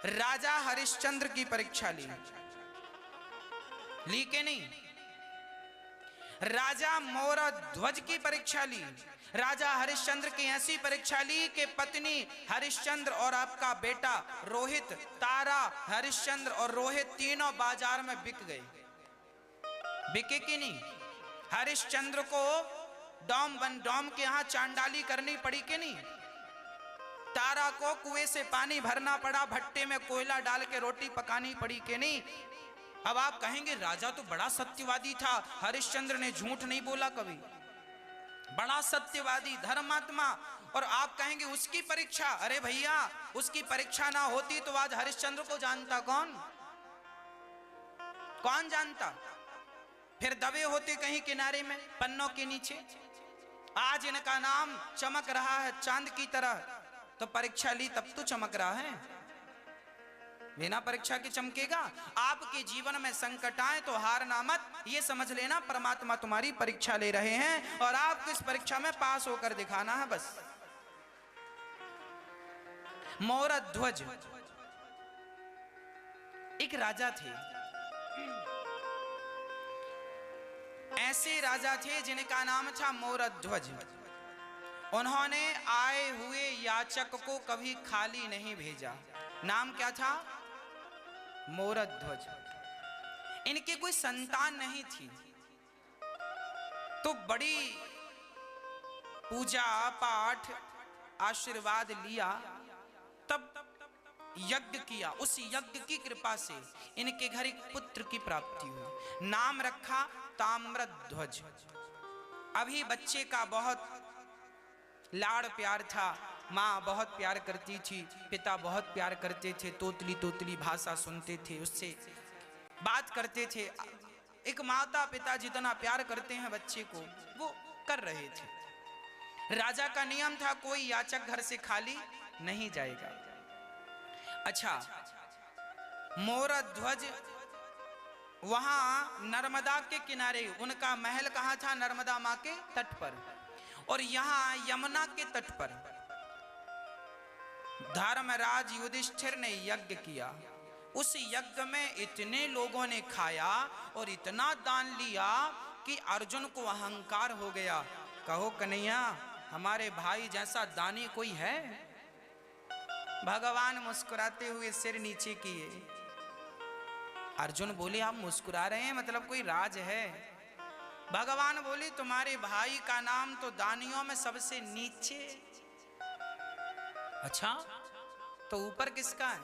राजा हरिश्चंद्र की परीक्षा ली के नहीं? राजा मोरध्वज की परीक्षा ली। राजा हरिश्चंद्र की ऐसी परीक्षा ली कि पत्नी हरिश्चंद्र और आपका बेटा रोहित, तारा, हरिश्चंद्र और रोहित तीनों बाजार में बिक गए। बिके कि नहीं? हरिश्चंद्र को डोम के यहां चांडाली करनी पड़ी कि नहीं? तारा को कुएं से पानी भरना पड़ा, भट्टे में कोयला डाल के रोटी पकानी पड़ी कि नहीं? अब आप कहेंगे राजा तो बड़ा सत्यवादी था, हरिश्चंद्र ने झूठ नहीं बोला कभी, बड़ा सत्यवादी धर्मात्मा। और आप कहेंगे उसकी परीक्षा, अरे भैया उसकी परीक्षा ना होती तो आज हरिश्चंद्र को जानता कौन? कौन जानता? फिर दबे होते कहीं किनारे में पन्नों के नीचे। आज इनका नाम चमक रहा है चांद की तरह, तो परीक्षा ली तब तो चमक रहा है, बिना परीक्षा के चमकेगा? आपके जीवन में संकट आए तो हारना मत, ये समझ लेना परमात्मा तुम्हारी परीक्षा ले रहे हैं और आपको इस परीक्षा में पास होकर दिखाना है बस। मोरध्वज एक राजा थे, ऐसे राजा थे जिनका नाम था मोरध्वज। उन्होंने आए हुए याचक को कभी खाली नहीं भेजा। नाम क्या था? मोरध्वज। इनके कोई संतान नहीं थी, तो बड़ी पूजा पाठ आशीर्वाद लिया, तब यज्ञ किया। उस यज्ञ की कृपा से इनके घर एक पुत्र की प्राप्ति हुई। नाम रखा ताम्रध्वज। अभी बच्चे का बहुत लाड़ प्यार था, माँ बहुत प्यार करती थी, पिता बहुत प्यार करते थे, तोतली तोतली भाषा सुनते थे, उससे बात करते थे। एक माता पिता जितना प्यार करते हैं बच्चे को, वो कर रहे थे। राजा का नियम था कोई याचक घर से खाली नहीं जाएगा। अच्छा, मोरध्वज वहां नर्मदा के किनारे, उनका महल कहाँ था? नर्मदा माँ के तट पर। और यहां यमुना के तट पर धर्मराज युधिष्ठिर ने यज्ञ किया। उस यज्ञ में इतने लोगों ने खाया और इतना दान लिया कि अर्जुन को अहंकार हो गया। कहो कन्हैया, हमारे भाई जैसा दानी कोई है? भगवान मुस्कुराते हुए सिर नीचे किए। अर्जुन बोले आप मुस्कुरा रहे हैं, मतलब कोई राज है? भगवान बोले तुम्हारे भाई का नाम तो दानियों में सबसे नीचे। अच्छा, तो ऊपर किसका है?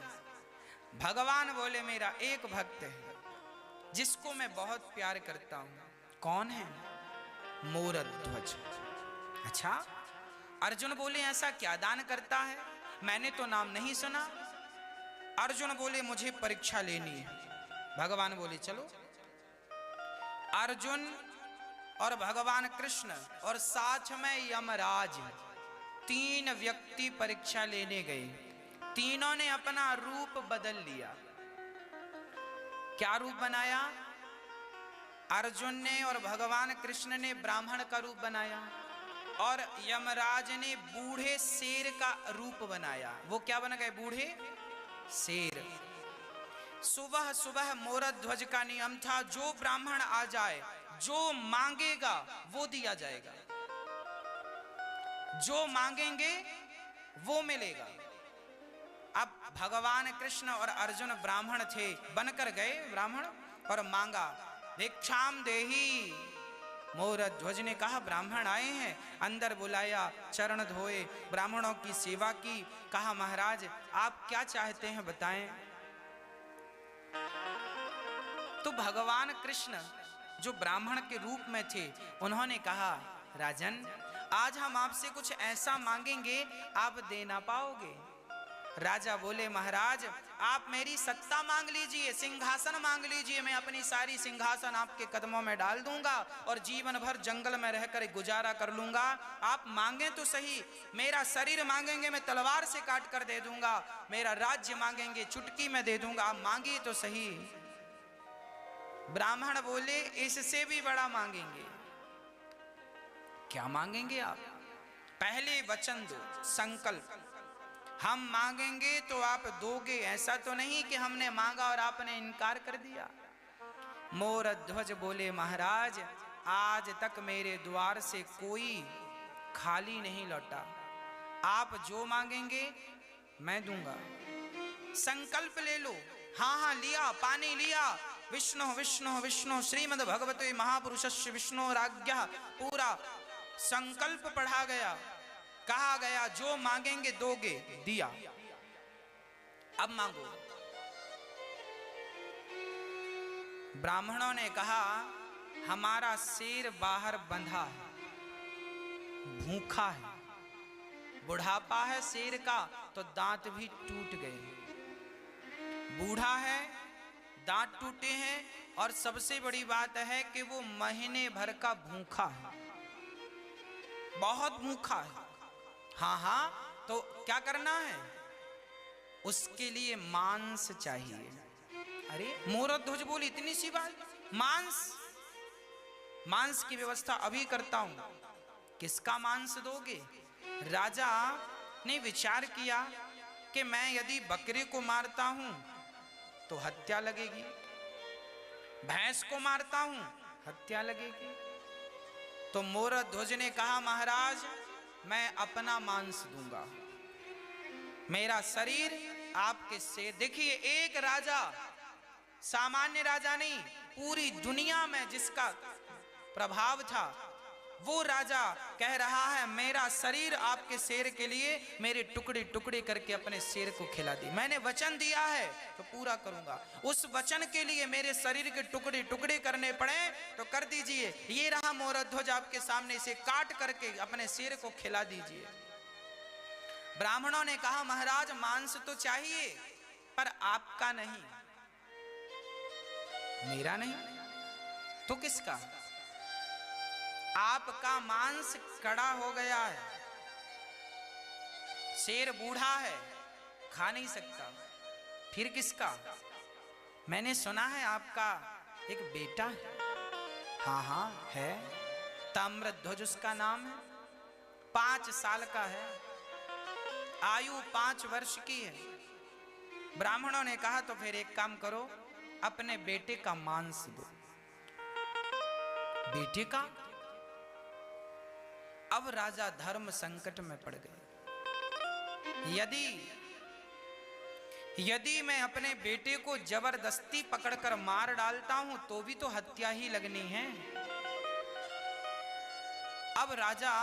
भगवान बोले मेरा एक भक्त है जिसको मैं बहुत प्यार करता हूं। कौन है? मोरध्वज। अच्छा, अर्जुन बोले ऐसा क्या दान करता है? मैंने तो नाम नहीं सुना। अर्जुन बोले मुझे परीक्षा लेनी है। भगवान बोले चलो। अर्जुन और भगवान कृष्ण और साथ में यमराज, तीन व्यक्ति परीक्षा लेने गए। तीनों ने अपना रूप बदल लिया। क्या रूप बनाया? अर्जुन ने और भगवान कृष्ण ने ब्राह्मण का रूप बनाया और यमराज ने बूढ़े शेर का रूप बनाया। वो क्या बन गए? बूढ़े शेर। सुबह सुबह मोरध्वज का नियम था जो ब्राह्मण आ जाए, जो मांगेगा वो दिया जाएगा, जो मांगेंगे वो मिलेगा। अब भगवान कृष्ण और अर्जुन ब्राह्मण थे, बनकर गए ब्राह्मण और मांगा भिक्षाम देही। मोरध्वज ने कहा ब्राह्मण आए हैं, अंदर बुलाया, चरण धोए, ब्राह्मणों की सेवा की। कहा महाराज आप क्या चाहते हैं बताएं। तो भगवान कृष्ण जो ब्राह्मण के रूप में थे, उन्होंने कहा राजन आज हम आपसे कुछ ऐसा मांगेंगे आप दे ना पाओगे। राजा बोले महाराज आप मेरी सत्ता मांग लीजिए, सिंहासन मांग लीजिए, मैं अपनी सारी सिंहासन आपके कदमों में डाल दूंगा और जीवन भर जंगल में रहकर गुजारा कर लूंगा। आप मांगे तो सही, मेरा शरीर मांगेंगे मैं तलवार से काट कर दे दूंगा, मेरा राज्य मांगेंगे चुटकी में दे दूंगा, आप मांगिए तो सही। ब्राह्मण बोले इससे भी बड़ा मांगेंगे। क्या मांगेंगे आप? पहले वचन दो, संकल्प। हम मांगेंगे तो आप दोगे, ऐसा तो नहीं कि हमने मांगा और आपने इनकार कर दिया। मोर ध्वज बोले महाराज आज तक मेरे द्वार से कोई खाली नहीं लौटा, आप जो मांगेंगे मैं दूंगा, संकल्प ले लो। हाँ हाँ लिया, पानी लिया, विष्णु विष्णु विष्णु श्रीमद् भगवते महापुरुषस्य विष्णु राज्ञः, पूरा संकल्प पढ़ा गया, कहा गया जो मांगेंगे दोगे, दिया। अब मांगो। ब्राह्मणों ने कहा हमारा शेर बाहर बंधा है, भूखा है, बुढ़ापा है शेर का तो दांत भी टूट गए, बूढ़ा है, दांत टूटे हैं, और सबसे बड़ी बात है कि वो महीने भर का भूखा है, बहुत भूखा है। हाँ हाँ तो क्या करना है, उसके लिए मांस चाहिए। अरे मोरध्वज बोली इतनी सी बात, मांस, मांस की व्यवस्था अभी करता हूं, किसका मांस दोगे? राजा ने विचार किया कि मैं यदि बकरे को मारता हूं तो हत्या लगेगी, भैंस को मारता हूं हत्या लगेगी। तो मोरध्वज ने कहा महाराज मैं अपना मांस दूंगा, मेरा शरीर आपके से। देखिए एक राजा, सामान्य राजा नहीं, पूरी दुनिया में जिसका प्रभाव था वो राजा कह रहा है मेरा शरीर आपके शेर के लिए, मेरे टुकड़े टुकड़े करके अपने शेर को खिला दी, मैंने वचन दिया है तो पूरा करूंगा, उस वचन के लिए मेरे शरीर के टुकड़े टुकड़े करने पड़े तो कर दीजिए। ये रहा मोरध्वज आपके सामने, इसे काट करके अपने शेर को खिला दीजिए। ब्राह्मणों ने कहा महाराज मांस तो चाहिए पर आपका नहीं, मेरा नहीं तो किसका? आपका मांस कड़ा हो गया है, शेर बूढ़ा है, खा नहीं सकता, फिर किसका? मैंने सुना है आपका एक बेटा है। हाँ हाँ है, ताम्रध्वज उसका नाम है, 5 साल का है, आयु 5 वर्ष की है। ब्राह्मणों ने कहा तो फिर एक काम करो, अपने बेटे का मांस दो। बेटे का? अब राजा धर्म संकट में पड़ गए। यदि मैं अपने बेटे को जबरदस्ती पकड़कर मार डालता हूं तो भी तो हत्या ही लगनी है। अब राजा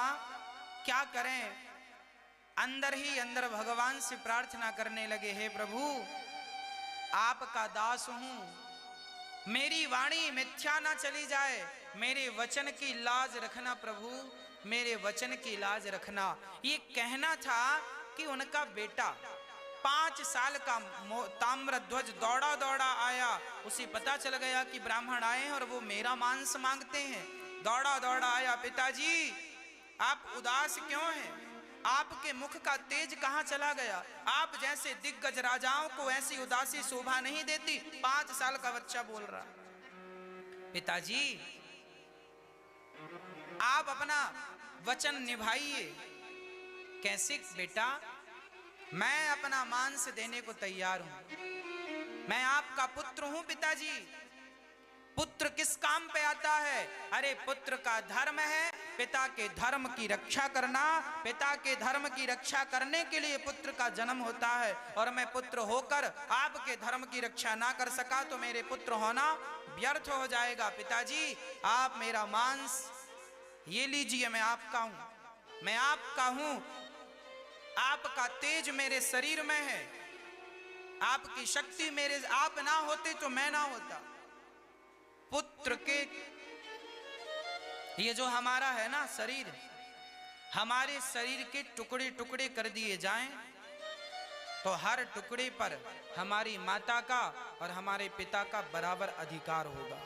क्या करें, अंदर ही अंदर भगवान से प्रार्थना करने लगे, हे प्रभु आपका दास हूं, मेरी वाणी मिथ्या ना चली जाए, मेरे वचन की लाज रखना प्रभु, मेरे वचन की लाज रखना। ये कहना था कि उनका बेटा 5 साल का ताम्रध्वज दौड़ा दौड़ा आया, उसे पता चल गया कि ब्राह्मण आए हैं और वो मेरा मांस मांगते हैं। दौड़ा दौड़ा आया, पिताजी आप उदास क्यों हैं, आपके मुख का तेज कहां चला गया, आप जैसे दिग्गज राजाओं को ऐसी उदासी शोभा नहीं देती। 5 साल का बच्चा बोल रहा, पिताजी आप अपना वचन निभाइए। कैसे बेटा? मैं अपना मांस देने को तैयार हूं, मैं आपका पुत्र हूं पिताजी। पुत्र किस काम पे आता है? अरे पुत्र का धर्म है पिता के धर्म की रक्षा करना, पिता के धर्म की रक्षा करने के लिए पुत्र का जन्म होता है, और मैं पुत्र होकर आपके धर्म की रक्षा ना कर सका तो मेरे पुत्र होना व्यर्थ हो जाएगा। पिताजी आप मेरा मांस ये लीजिए, मैं आपका हूं, मैं आपका हूं, आपका तेज मेरे शरीर में है, आपकी शक्ति मेरे, आप ना होते तो मैं ना होता। पुत्र के ये जो हमारा है ना शरीर, हमारे शरीर के टुकड़े टुकड़े कर दिए जाएं तो हर टुकड़े पर हमारी माता का और हमारे पिता का बराबर अधिकार होगा,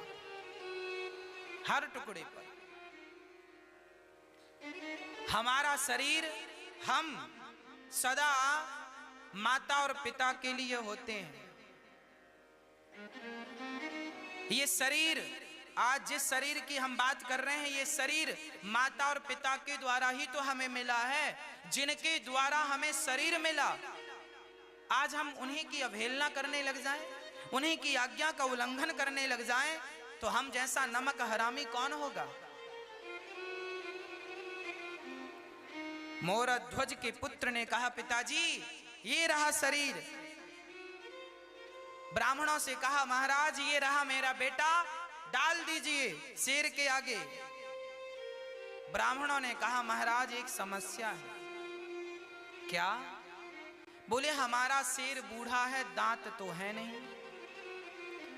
हर टुकड़े पर। हमारा शरीर हम सदा माता और पिता के लिए होते हैं। ये शरीर, आज जिस शरीर की हम बात कर रहे हैं, ये शरीर माता और पिता के द्वारा ही तो हमें मिला है। जिनके द्वारा हमें शरीर मिला आज हम उन्हीं की अवहेलना करने लग जाएं, उन्हीं की आज्ञा का उल्लंघन करने लग जाएं, तो हम जैसा नमक हरामी कौन होगा। मोरध्वज के पुत्र ने कहा, पिताजी ये रहा शरीर। ब्राह्मणों से कहा, महाराज ये रहा मेरा बेटा, डाल दीजिए शेर के आगे। ब्राह्मणों ने कहा, महाराज एक समस्या है। क्या? बोले, हमारा शेर बूढ़ा है, दांत तो है नहीं,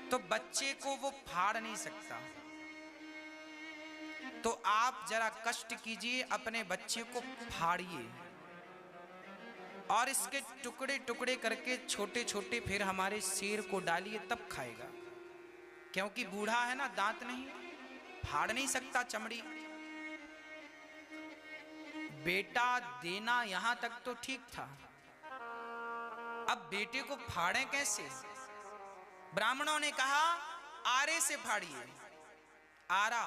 तो बच्चे को वो फाड़ नहीं सकता, तो आप जरा कष्ट कीजिए, अपने बच्चे को फाड़िए और इसके टुकड़े टुकड़े करके छोटे छोटे फिर हमारे शेर को डालिए, तब खाएगा। क्योंकि बूढ़ा है ना, दांत नहीं, फाड़ नहीं सकता चमड़ी। बेटा देना यहां तक तो ठीक था, अब बेटे को फाड़े कैसे? ब्राह्मणों ने कहा, आरे से फाड़िए। आरा,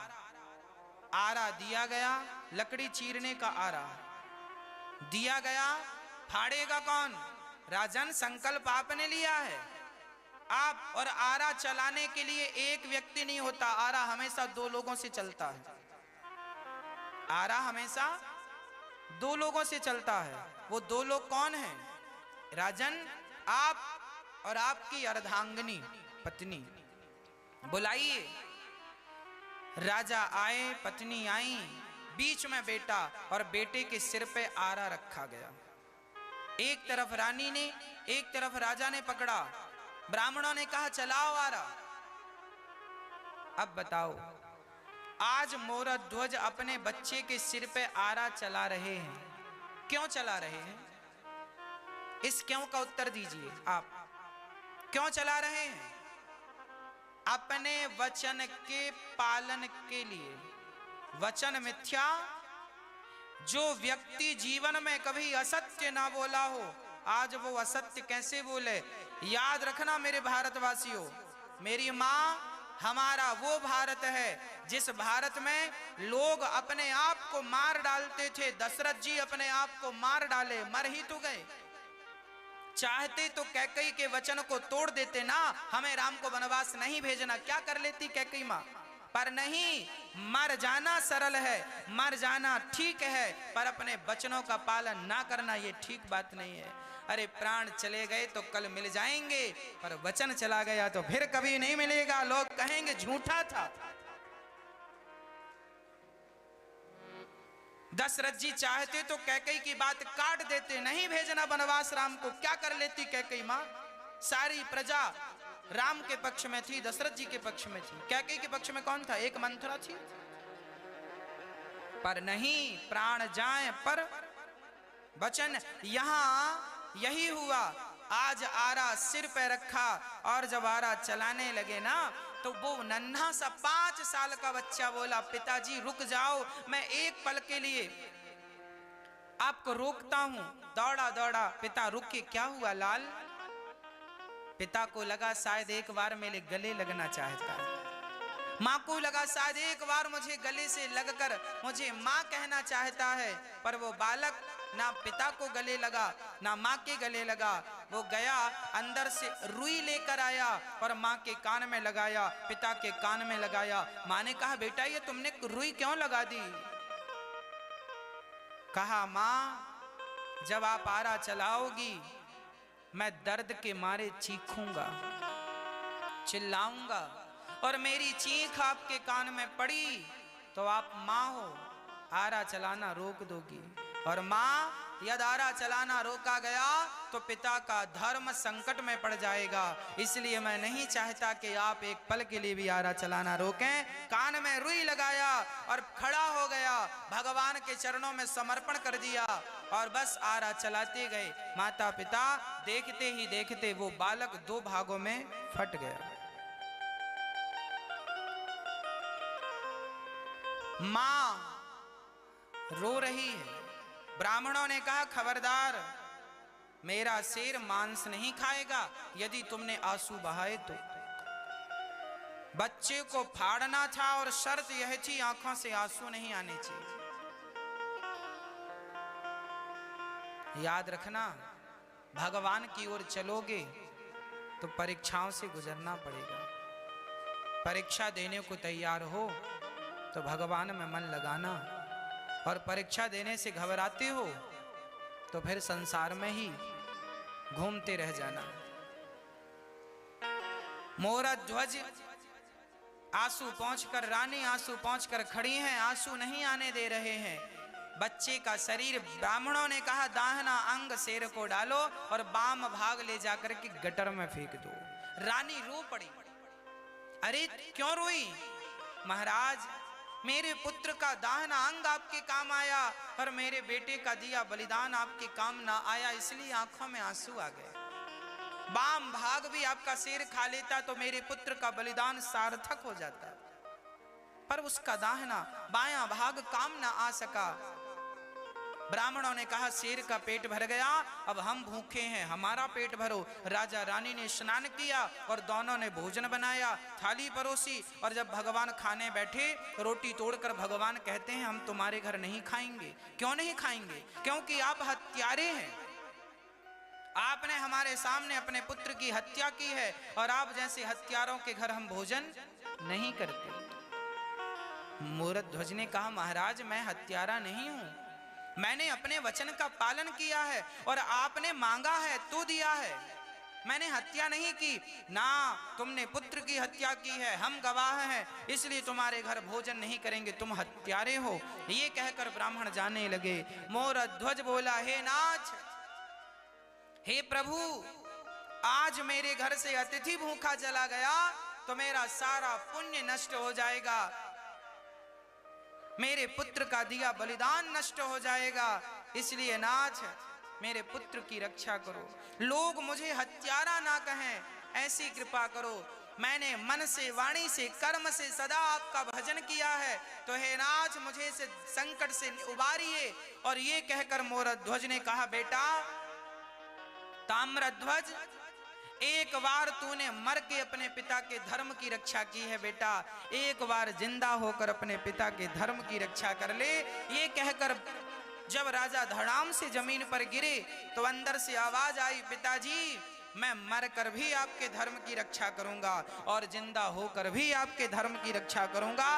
आरा दिया गया, लकड़ी चीरने का आरा दिया गया। फाड़ेगा कौन? राजन, संकल्प आपने लिया है। आप और आरा चलाने के लिए एक व्यक्ति नहीं होता, आरा हमेशा दो लोगों से चलता है। आरा हमेशा दो लोगों से चलता है। वो दो लोग कौन हैं? राजन, आप और आपकी अर्धांगिनी पत्नी। बुलाइए। राजा आए, पत्नी आई, बीच में बेटा, और बेटे के सिर पे आरा रखा गया। एक तरफ रानी ने, एक तरफ राजा ने पकड़ा। ब्राह्मणों ने कहा, चलाओ आरा। अब बताओ, आज मोरध्वज अपने बच्चे के सिर पे आरा चला रहे हैं, क्यों चला रहे हैं? इस क्यों का उत्तर दीजिए। आप क्यों चला रहे हैं? अपने वचन के पालन के लिए। वचन मिथ्या, जो व्यक्ति जीवन में कभी असत्य ना बोला हो, आज वो असत्य कैसे बोले? याद रखना मेरे भारतवासियों, मेरी माँ, हमारा वो भारत है जिस भारत में लोग अपने आप को मार डालते थे। दशरथ जी अपने आप को मार डाले, मर ही तो गए। चाहते तो कैकेयी के वचन को तोड़ देते ना, हमें राम को वनवास नहीं भेजना, क्या कर लेती कैकेयी मां? पर नहीं, मर जाना सरल है, मर जाना ठीक है, पर अपने वचनों का पालन ना करना ये ठीक बात नहीं है। अरे प्राण चले गए तो कल मिल जाएंगे, पर वचन चला गया तो फिर कभी नहीं मिलेगा। लोग कहेंगे झूठा था। दशरथ जी चाहते तो कैकेयी की बात काट देते, नहीं भेजना वनवास राम को। क्या कर लेती कैकेयी मां? सारी प्रजा राम के पक्ष में थी, दशरथ जी के पक्ष में थी। कैकेयी के पक्ष में कौन था? एक मंथरा थी। पर नहीं, प्राण जाए पर वचन। यहां यही हुआ। आज आरा सिर पे रखा और जब आरा चलाने लगे ना, तो वो नन्हा सा 5 साल का बच्चा बोला, पिताजी रुक जाओ, मैं एक पल के लिए आपको रोकता हूं। दौड़ा दौड़ा, पिता रुक के, क्या हुआ लाल? पिता को लगा शायद एक बार मेरे गले लगना चाहता है। माँ को लगा शायद एक बार मुझे गले से लगकर मुझे माँ कहना चाहता है। पर वो बालक ना पिता को गले लगा, ना माँ के गले लगा। वो गया, अंदर से रुई लेकर आया और माँ के कान में लगाया, पिता के कान में लगाया। माँ ने कहा, बेटा ये तुमने रुई क्यों लगा दी? कहा, माँ जब आप आरा चलाओगी, मैं दर्द के मारे चीखूंगा, चिल्लाऊंगा, और मेरी चीख आपके कान में पड़ी तो आप माँ हो, आरा चलाना रोक दोगी। और माँ, यदि आरा चलाना रोका गया तो पिता का धर्म संकट में पड़ जाएगा। इसलिए मैं नहीं चाहता कि आप एक पल के लिए भी आरा चलाना रोकें। कान में रुई लगाया और खड़ा हो गया, भगवान के चरणों में समर्पण कर दिया और बस आरा चलाते गए। माता पिता देखते ही देखते वो बालक 2 भागों में फट गया। मां रो रही है। ब्राह्मणों ने कहा, खबरदार, मेरा शेर मांस नहीं खाएगा यदि तुमने आंसू बहाए तो। बच्चे को फाड़ना था और शर्त यह थी, आंखों से आंसू नहीं आने चाहिए। याद रखना, भगवान की ओर चलोगे तो परीक्षाओं से गुजरना पड़ेगा। परीक्षा देने को तैयार हो तो भगवान में मन लगाना, और परीक्षा देने से घबराते हो तो फिर संसार में ही घूमते रह जाना। मोरा ध्वज आंसू पहुंचकर, रानी आंसू पहुंचकर खड़ी हैं, आंसू नहीं आने दे रहे हैं। बच्चे का शरीर, ब्राह्मणों ने कहा दाहिना अंग शेर को डालो और बाम भाग ले जाकर के गटर में फेंक दो। रानी रो पड़ी। अरे क्यों रोई? महाराज, मेरे पुत्र का दाहिना अंग आपके काम आया और मेरे बेटे का दिया बलिदान आपके काम ना आया, इसलिए आंखों में आंसू आ गए। बाम भाग भी आपका शेर खा लेता तो मेरे पुत्र का बलिदान सार्थक हो जाता, पर उसका दाहिना बायां भाग काम ना आ सका। ब्राह्मणों ने कहा शेर का पेट भर गया, अब हम भूखे हैं, हमारा पेट भरो। राजा रानी ने स्नान किया और दोनों ने भोजन बनाया, थाली परोसी, और जब भगवान खाने बैठे रोटी तोड़कर भगवान कहते हैं हम तुम्हारे घर नहीं खाएंगे। क्यों नहीं खाएंगे? क्योंकि आप हत्यारे हैं, आपने हमारे सामने अपने पुत्र की हत्या की है और आप जैसे हत्यारों के घर हम भोजन नहीं करते। मूरध्वज ने कहा महाराज, मैं हत्यारा नहीं हूं, मैंने अपने वचन का पालन किया है और आपने मांगा है तो दिया है, मैंने हत्या नहीं की ना। तुमने पुत्र की हत्या की है, हम गवाह हैं, इसलिए तुम्हारे घर भोजन नहीं करेंगे, तुम हत्यारे हो। ये कहकर ब्राह्मण जाने लगे। मूरध्वज बोला, हे नाथ, हे प्रभु, आज मेरे घर से अतिथि भूखा चला गया तो मेरा सारा पुण्य नष्ट हो जाएगा, मेरे पुत्र का दिया बलिदान नष्ट हो जाएगा, इसलिए नाथ मेरे पुत्र की रक्षा करो, लोग मुझे हत्यारा ना कहें, ऐसी कृपा करो। मैंने मन से, वाणी से, कर्म से सदा आपका भजन किया है, तो हे नाथ मुझे इस संकट से उबारिए। और ये कहकर मूरध्वज ने कहा, बेटा ताम्रध्वज, एक बार तूने मर के अपने पिता के धर्म की रक्षा की है बेटा, एक बार जिंदा होकर अपने पिता के धर्म की रक्षा कर ले। ये कहकर जब राजा धड़ाम से जमीन पर गिरे तो अंदर से आवाज आई, पिताजी मैं मर कर भी आपके धर्म की रक्षा करूंगा और जिंदा होकर भी आपके धर्म की रक्षा करूंगा।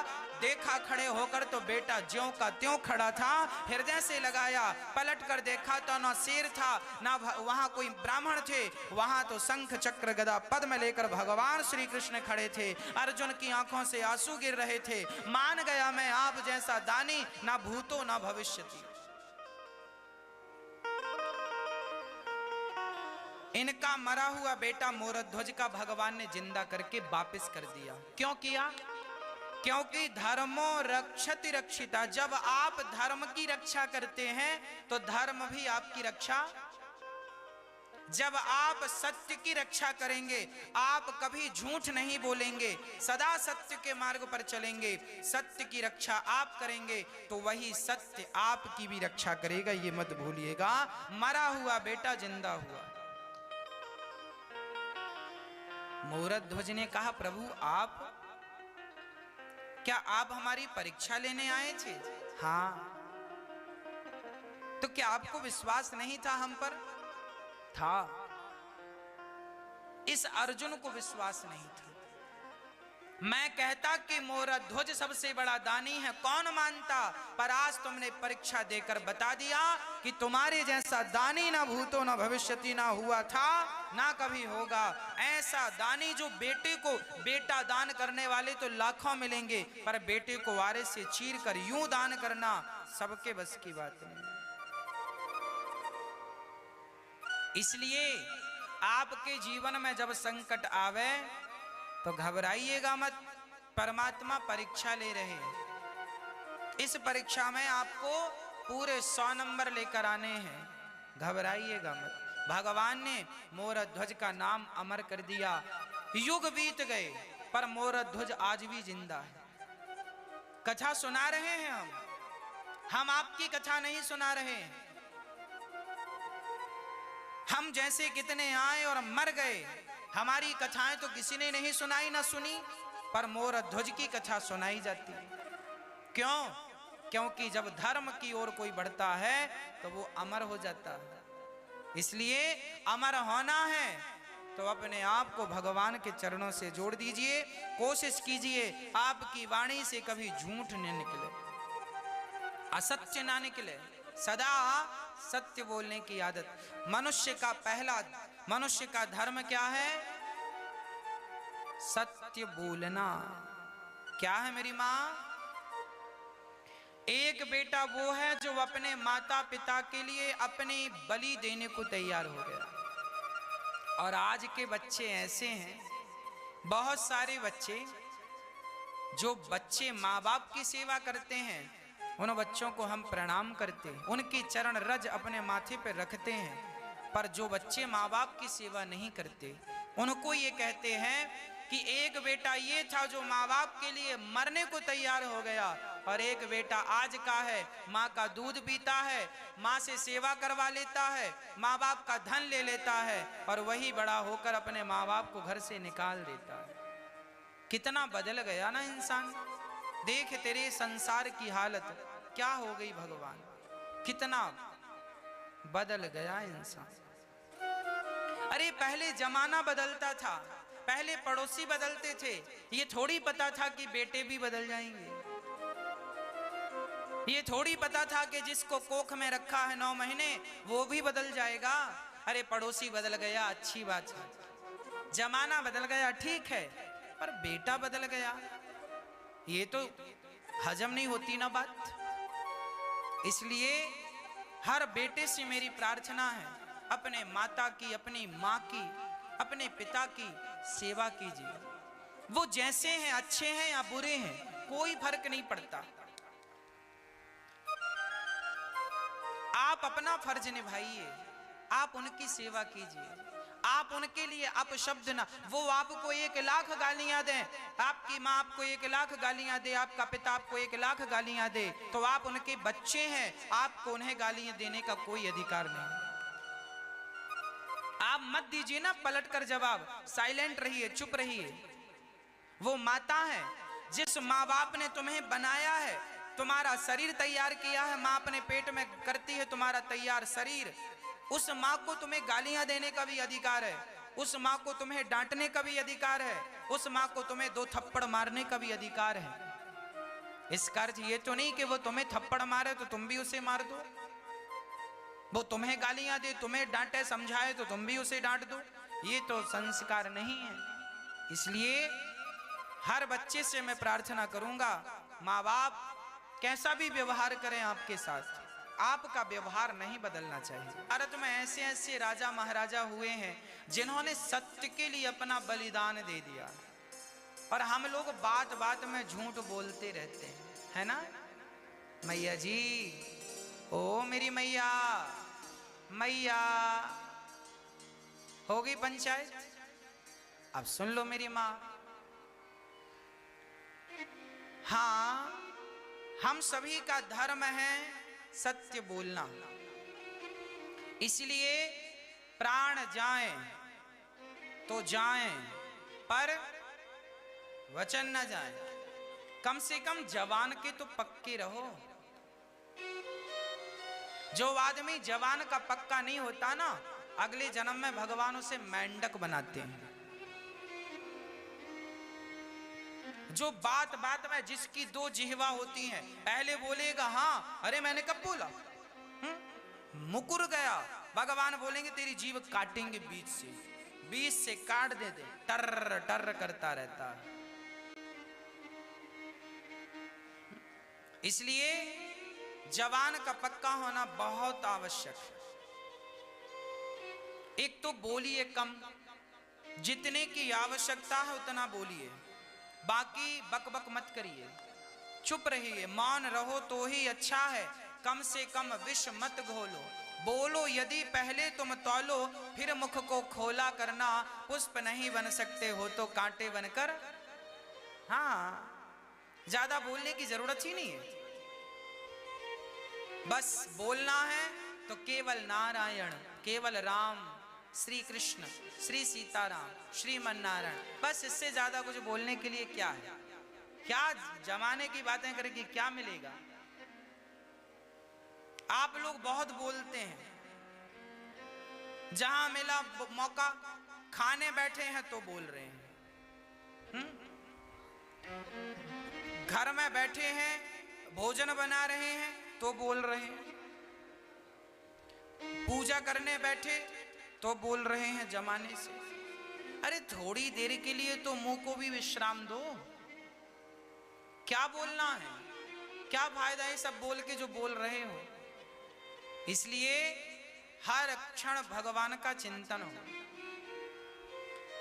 देखा खड़े होकर तो बेटा ज्यों का त्यों खड़ा था, हृदय से लगाया, पलट कर देखा तो ना शेर था ना वहां कोई ब्राह्मण थे, वहां तो शंख चक्र गदा पद्म लेकर भगवान श्री कृष्ण खड़े थे। अर्जुन की आंखों से आंसू गिर रहे थे। मान गया मैं आप जैसा दानी ना भूतो ना भविष्यति। इनका मरा हुआ बेटा मूरध्वज का भगवान ने जिंदा करके वापस कर दिया। क्यों किया? क्योंकि धर्मो रक्षति रक्षिता, जब आप धर्म की रक्षा करते हैं तो धर्म भी आपकी रक्षा, जब आप सत्य की रक्षा करेंगे, आप कभी झूठ नहीं बोलेंगे, सदा सत्य के मार्ग पर चलेंगे, सत्य की रक्षा आप करेंगे तो वही सत्य आपकी भी रक्षा करेगा, ये मत भूलिएगा। मरा हुआ बेटा जिंदा हुआ। मूरध्वज ने कहा, प्रभु आप, क्या आप हमारी परीक्षा लेने आए थे? हाँ। तो क्या आपको विश्वास नहीं था हम पर? था। इस अर्जुन को विश्वास नहीं था। मैं कहता कि मूरध्वज सबसे बड़ा दानी है, कौन मानता, पर आज तुमने परीक्षा देकर बता दिया कि तुम्हारे जैसा दानी ना भूतो ना भविष्यति ना हुआ था ना कभी होगा। ऐसा दानी जो बेटे को, बेटा दान करने वाले तो लाखों मिलेंगे, पर बेटे को वारिस से चीर कर यूं दान करना सबके बस की बात नहीं। इसलिए आपके जीवन में जब संकट आवे तो घबराइएगा मत, परमात्मा परीक्षा ले रहे हैं। इस परीक्षा में आपको पूरे 100 नंबर लेकर आने हैं, घबराइएगा मत। भगवान ने मूरध्वज का नाम अमर कर दिया। युग बीत गए पर मूरध्वज आज भी जिंदा है। कथा सुना रहे हैं हम आपकी कथा नहीं सुना रहे हैं। हम जैसे कितने आए और मर गए, हमारी कथाएं तो किसी ने नहीं सुनाई ना सुनी, पर मूरध्वज की कथा सुनाई जाती है। क्यों? क्योंकि जब धर्म की ओर कोई बढ़ता है तो वो अमर हो जाता है। इसलिए अमर होना है तो अपने आप को भगवान के चरणों से जोड़ दीजिए। कोशिश कीजिए आपकी वाणी से कभी झूठ न निकले, असत्य ना निकले, सदा सत्य बोलने की आदत। मनुष्य का धर्म क्या है? सत्य बोलना। क्या है मेरी माँ? एक बेटा वो है जो अपने माता पिता के लिए अपनी बलि देने को तैयार हो गया। और आज के बच्चे ऐसे हैं, बहुत सारे बच्चे जो बच्चे माँ बाप की सेवा करते हैं, उन बच्चों को हम प्रणाम करते हैं, उनके चरण रज अपने माथे पर रखते हैं। पर जो बच्चे माँ बाप की सेवा नहीं करते, उनको ये कहते हैं कि एक बेटा ये था जो माँ बाप के लिए मरने को तैयार हो गया, और एक बेटा आज का है, माँ का दूध पीता है, माँ से सेवा करवा लेता है, माँ बाप का धन ले लेता है, और वही बड़ा होकर अपने माँ बाप को घर से निकाल देता है। कितना बदल गया ना इंसान। देख तेरे संसार की हालत क्या हो गई भगवान, कितना बदल गया इंसान। अरे पहले जमाना बदलता था, पहले पड़ोसी बदलते थे, ये थोड़ी पता था कि बेटे भी बदल जाएंगे। ये थोड़ी पता था कि जिसको कोख में रखा है 9 महीने वो भी बदल जाएगा। अरे पड़ोसी बदल गया अच्छी बात है, जमाना बदल गया ठीक है, पर बेटा बदल गया ये तो हजम नहीं होती ना बात। इसलिए हर बेटे से मेरी प्रार्थना है, अपने माता की, अपनी माँ की, अपने पिता की सेवा कीजिए। वो जैसे हैं, अच्छे हैं या बुरे हैं, कोई फर्क नहीं पड़ता। आप अपना फर्ज निभाइए, आप उनकी सेवा कीजिए, आप उनके लिए अपशब्द ना। वो आपको 1,00,000 गालियां दें, आपकी माँ आपको 1,00,000 गालियां दे, आपका पिता आपको 1,00,000 गालियां दे, तो आप उनके बच्चे हैं, आपको उन्हें गालियां देने का कोई अधिकार नहीं। आप मत दीजिए ना पलट कर जवाब, साइलेंट रहिए, चुप रहिए। वो माता है, जिस माँ बाप ने तुम्हें बनाया है, तुम्हारा शरीर तैयार किया है, माँ अपने पेट में करती है तुम्हारा तैयार शरीर, उस माँ को तुम्हें गालियां देने का भी अधिकार है, उस माँ को तुम्हें डांटने का भी अधिकार है, उस माँ को तुम्हें 2 थप्पड़ मारने का भी अधिकार है। इसका अर्थ ये तो नहीं कि वो तुम्हें थप्पड़ मारे तो तुम भी उसे मार दो, वो तुम्हें गालियां दे, तुम्हें डांटे समझाए तो तुम भी उसे डांट दो, ये तो संस्कार नहीं है। इसलिए हर बच्चे से मैं प्रार्थना करूंगा, माँ बाप कैसा भी व्यवहार करें आपके साथ, आपका व्यवहार नहीं बदलना चाहिए। भारत में ऐसे ऐसे राजा महाराजा हुए हैं जिन्होंने सत्य के लिए अपना बलिदान दे दिया, और हम लोग बात बात में झूठ बोलते रहते हैं, है ना। मैया जी, ओ मेरी मैया, मैया हो गई पंचायत, अब सुन लो मेरी माँ। हाँ, हम सभी का धर्म है सत्य बोलना, इसलिए प्राण जाएं तो जाएं, पर वचन न जाए। कम से कम जवान के तो पक्के रहो। जो आदमी जवान का पक्का नहीं होता ना, अगले जन्म में भगवान उसे मेंढक बनाते हैं। जो बात बात में जिसकी 2 जिह्वा होती हैं, पहले बोलेगा हाँ, अरे मैंने कब बोला, मुकुर गया, भगवान बोलेंगे तेरी जीभ काटेंगे बीच से काट दे, टर टर करता रहता है। इसलिए जवान का पक्का होना बहुत आवश्यक है। एक तो बोलिए कम, जितने की आवश्यकता है उतना बोलिए, बाकी बक बक मत करिए, चुप रहिए, मौन रहो तो ही अच्छा है। कम से कम विष मत घोलो, बोलो यदि पहले तुम तौलो, फिर मुख को खोला करना, पुष्प नहीं बन सकते हो तो कांटे बनकर। हाँ, ज्यादा बोलने की जरूरत ही नहीं है, बस बोलना है तो केवल नारायण, केवल राम, श्री कृष्ण, श्री सीताराम, श्रीमन नारायण, बस। इससे ज्यादा कुछ बोलने के लिए क्या है? क्या जमाने की बातें करके क्या मिलेगा? आप लोग बहुत बोलते हैं, जहां मिला मौका खाने बैठे हैं तो बोल रहे हैं, घर में बैठे हैं भोजन बना रहे हैं तो बोल रहे हैं, पूजा करने बैठे तो बोल रहे हैं जमाने से। अरे थोड़ी देर के लिए तो मुंह को भी विश्राम दो। क्या बोलना है, क्या फायदा है सब बोल के जो बोल रहे हो। इसलिए हर क्षण भगवान का चिंतन हो,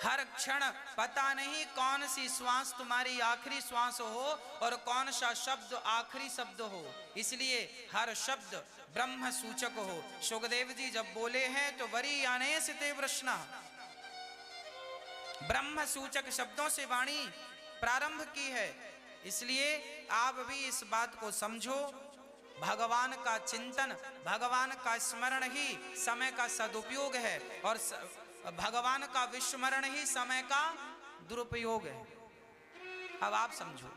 हर क्षण पता नहीं कौन सी श्वास तुम्हारी आखिरी श्वास हो और कौन सा शब्द आखिरी शब्द हो, इसलिए हर शब्द ब्रह्म सूचक हो। सुखदेव जी जब बोले हैं तो वरी आने से ते प्रश्न, ब्रह्म सूचक शब्दों से वाणी प्रारंभ की है। इसलिए आप भी इस बात को समझो, भगवान का चिंतन, भगवान का स्मरण ही समय का सदुपयोग है और भगवान का विस्मरण ही समय का दुरुपयोग है। अब आप समझो,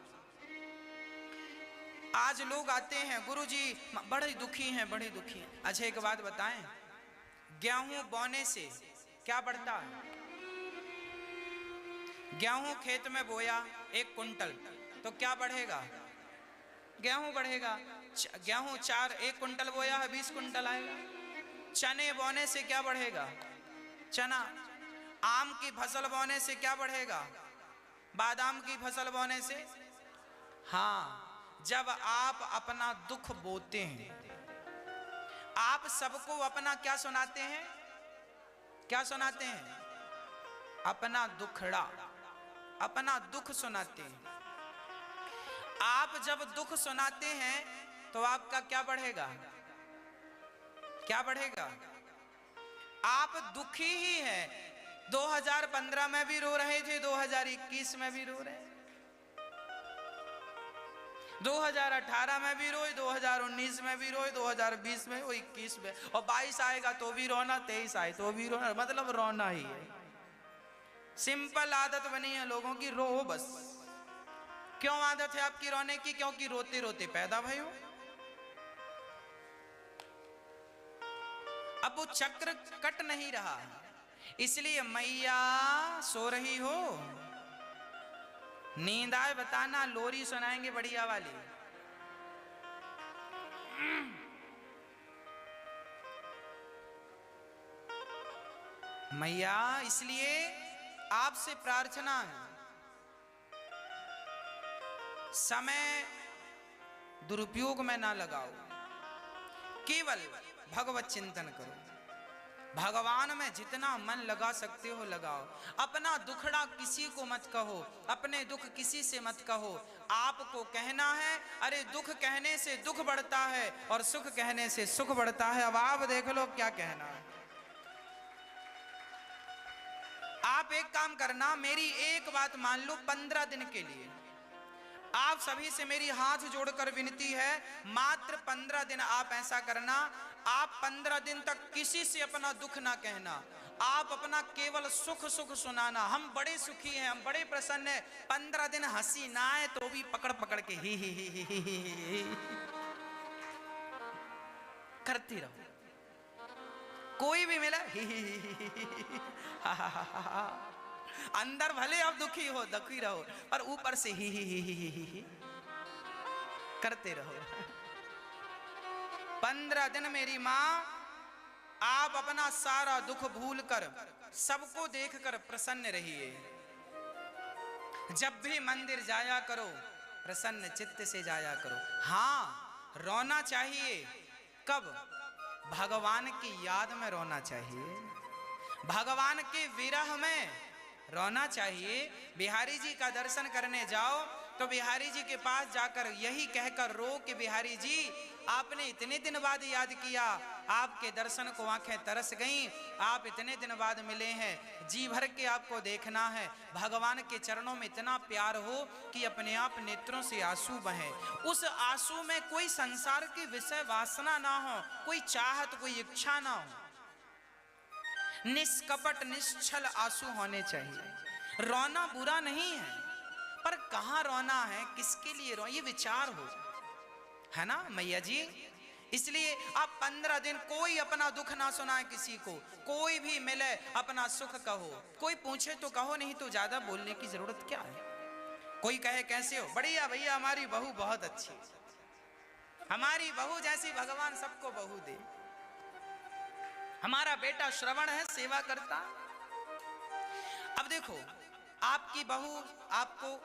आज लोग आते हैं गुरुजी बड़े दुखी हैं, बड़े दुखी हैं। अच्छा एक बात बताएं, गेहूं बोने से क्या बढ़ता है? गेहूं खेत में बोया 1 कुंटल तो क्या बढ़ेगा? गेहूं बढ़ेगा। गेहूं 1 कुंटल बोया है 20 कुंटल आएगा। चने बोने से क्या बढ़ेगा? चना। आम की फसल बोने से क्या बढ़ेगा? बादाम की फसल बोने से। हाँ, जब आप अपना दुख बोते हैं, आप सबको अपना क्या सुनाते हैं? क्या सुनाते हैं? अपना दुखड़ा, अपना दुख सुनाते हैं। आप जब दुख सुनाते हैं तो आपका क्या बढ़ेगा? क्या बढ़ेगा? आप दुखी ही हैं। 2015 में भी रो रहे थे, 2021 में भी रो रहे, 2018 में भी रोए, 2019 में भी रोए, 2020 में, 21 में, और 22 आएगा तो भी रोना, 23 आए तो भी रोना, मतलब रोना ही है। सिंपल आदत बनी है लोगों की, रो बस। क्यों आदत है आपकी रोने की? क्योंकि रोते रोते पैदा भई हो। अब वो चक्र कट नहीं रहा, इसलिए मैया सो रही हो, नींद आए बताना, लोरी सुनाएंगे बढ़िया वाली। मैया, इसलिए आपसे प्रार्थना है, समय दुरुपयोग में ना लगाओ, केवल भगवत चिंतन करो। भगवान में जितना मन लगा सकते हो लगाओ। अपना दुखड़ा किसी को मत कहो, अपने दुख किसी से मत कहो। आपको कहना है, अरे दुख कहने से दुख बढ़ता है और सुख कहने से सुख बढ़ता है। अब आप देख लो क्या कहना है। आप एक काम करना, मेरी एक बात मान लो, 15 दिन के लिए आप सभी से मेरी हाथ जोड़कर विनती है, मात्र 15 दिन आप ऐसा करना। आप 15 दिन तक किसी से अपना दुख ना कहना, आप अपना केवल सुख सुख सुनाना। हम बड़े सुखी हैं, हम बड़े प्रसन्न हैं। 15 दिन हंसी ना आए तो भी पकड़ पकड़ के ही करती रहो। कोई भी मिला अंदर भले आप दुखी हो, दुखी रहो, पर ऊपर से ही करते रहो। 15 दिन मेरी माँ, आप अपना सारा दुख भूलकर सबको देखकर प्रसन्न रहिए। जब भी मंदिर जाया करो प्रसन्न चित्त से जाया करो। हाँ, रोना चाहिए। कब? भगवान की याद में रोना चाहिए, भगवान के विरह में रोना चाहिए। बिहारी जी का दर्शन करने जाओ तो बिहारी जी के पास जाकर यही कहकर रो कि बिहारी जी, आपने इतने दिन बाद याद किया, आपके दर्शन को आंखें तरस गईं, आप इतने दिन बाद मिले हैं, जी भर के आपको देखना है। भगवान के चरणों में इतना प्यार हो कि अपने आप नेत्रों से आंसू बहें। उस आंसू में कोई संसार की विषय वासना ना हो, कोई चाहत, कोई इच्छा ना हो। निष्कपट निश्चल आंसू होने चाहिए। रोना बुरा नहीं है, पर कहाँ रोना है, किसके लिए रो, ये विचार हो, है ना मैया जी। इसलिए आप 15 दिन कोई अपना दुख ना सुनाए किसी को, कोई भी मिले अपना सुख कहो, कोई पूछे तो कहो, नहीं तो ज्यादा बोलने की जरूरत क्या है। कोई कहे कैसे हो, बढ़िया भैया हमारी बहू बहुत अच्छी, हमारी बहू जैसी भगवान सबको बहू दे, हमारा बेटा श्रवण है सेवा करता। अब देखो आपकी बहू आपको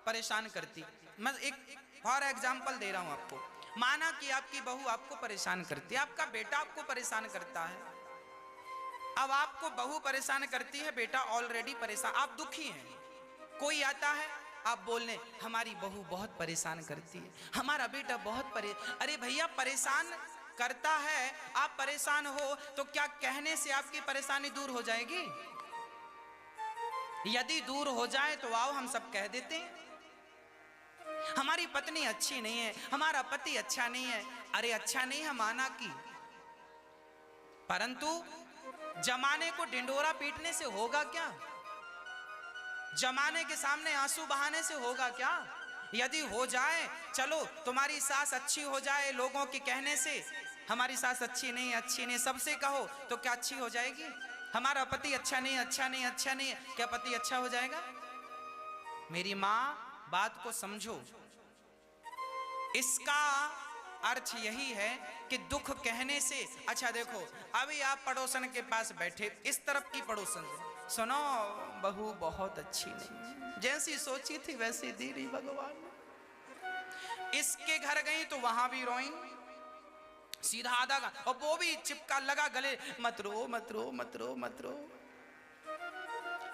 परेशान करती, मैं एक फॉर एग्जाम्पल दे रहा हूं आपको, माना कि आपकी बहू आपको परेशान करती है, आपका बेटा आपको परेशान करता है। अब आपको बहू परेशान करती है, बेटा ऑलरेडी परेशान, आप दुखी हैं। कोई आता है आप बोलने हमारी बहू बहुत परेशान करती है, हमारा बेटा बहुत अरे भैया परेशान करता है, आप परेशान हो तो क्या कहने से आपकी परेशानी दूर हो जाएगी? यदि दूर हो जाए तो आओ हम सब कह देते हैं हमारी पत्नी अच्छी नहीं है, हमारा पति अच्छा नहीं है। अरे अच्छा नहीं है माना कि, परंतु जमाने को डिंडोरा पीटने से होगा क्या? जमाने के सामने आंसू बहाने से होगा क्या? यदि हो जाए, चलो तुम्हारी सास अच्छी हो जाए लोगों के कहने से, हमारी सास अच्छी नहीं अच्छी नहीं सबसे कहो तो क्या अच्छी हो जाएगी? हमारा पति अच्छा नहीं अच्छा नहीं अच्छा नहीं, क्या पति अच्छा हो जाएगा? मेरी मां बात को समझो, इसका अर्थ यही है कि दुख कहने से, अच्छा देखो अभी आप पड़ोसन के पास बैठे, इस तरफ की पड़ोसन, सुनो बहू बहुत अच्छी नहीं, जैसी सोची थी वैसी दी रही भगवान ने। इसके घर गई तो वहां भी रोई, सीधा आधा का, और वो भी चिपका लगा गले, मत रो मत रो मत रो मत रो।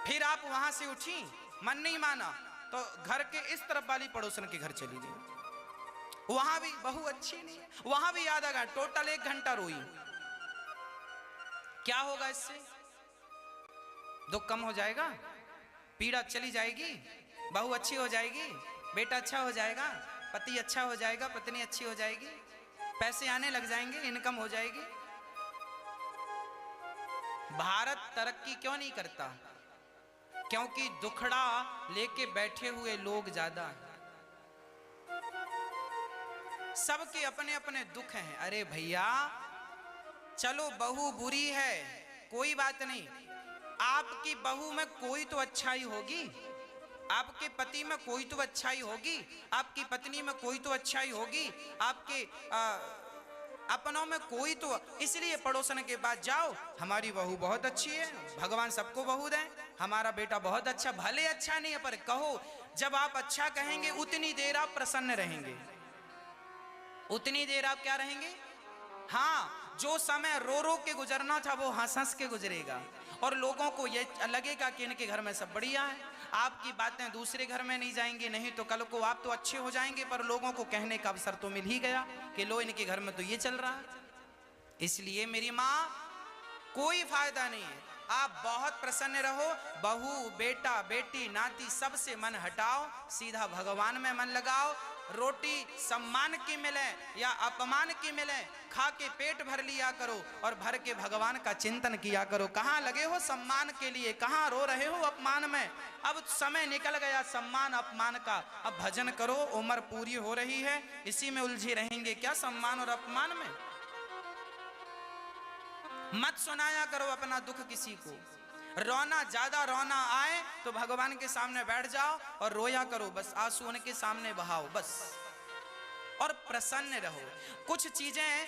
फिर आप वहां से उठी, मन नहीं माना तो घर के इस तरफ वाली पड़ोसन के घर चली गई, वहां भी बहू अच्छी नहीं है, वहां भी आधा घंटा, टोटल 1 घंटा रोई। क्या होगा इससे? दुख कम हो जाएगा, पीड़ा चली जाएगी, बहू अच्छी हो जाएगी, बेटा अच्छा हो जाएगा, पति अच्छा हो जाएगा, पत्नी अच्छी हो जाएगी, पैसे आने लग जाएंगे, इनकम हो जाएगी। भारत तरक्की क्यों नहीं करता? क्योंकि दुखड़ा लेके बैठे हुए लोग ज्यादा हैं, सबके अपने अपने दुख हैं। अरे भैया चलो बहू बुरी है कोई बात नहीं, आपकी बहू में कोई तो अच्छाई होगी, आपके पति में कोई तो अच्छाई होगी, आपकी पत्नी में कोई तो अच्छाई होगी, आपके अपनों में कोई तो, इसलिए पड़ोसन के पास जाओ, हमारी बहू बहुत अच्छी है, भगवान सबको बहू दें, हमारा बेटा बहुत अच्छा, भले अच्छा नहीं है पर कहो, जब आप अच्छा कहेंगे उतनी देर आप प्रसन्न रहेंगे, उतनी देर आप क्या रहेंगे? हाँ, जो समय रो रो के गुजरना था वो हंस हंस के गुजरेगा, और लोगों को ये लगेगा कि इनके घर में सब बढ़िया है। आपकी बातें दूसरे घर में नहीं जाएंगी, नहीं तो कल को आप तो अच्छे हो जाएंगे पर लोगों को कहने का अवसर तो मिल ही गया कि लो इनके घर में तो ये चल रहा है। इसलिए मेरी माँ कोई फायदा नहीं है, आप बहुत प्रसन्न रहो, बहू बेटा बेटी नाती सबसे मन हटाओ, सीधा भगवान में मन लगाओ। रोटी सम्मान की मिले या अपमान की मिले, खा के पेट भर लिया करो और भर के भगवान का चिंतन किया करो। कहाँ लगे हो सम्मान के लिए, कहाँ रो रहे हो अपमान में? अब समय निकल गया सम्मान अपमान का, अब भजन करो, उम्र पूरी हो रही है, इसी में उलझे रहेंगे क्या सम्मान और अपमान में? मत सुनाया करो अपना दुख किसी को, रोना ज्यादा रोना आए तो भगवान के सामने बैठ जाओ और रोया करो, बस आंसू उनके सामने बहाओ बस, और प्रसन्न रहो। कुछ चीजें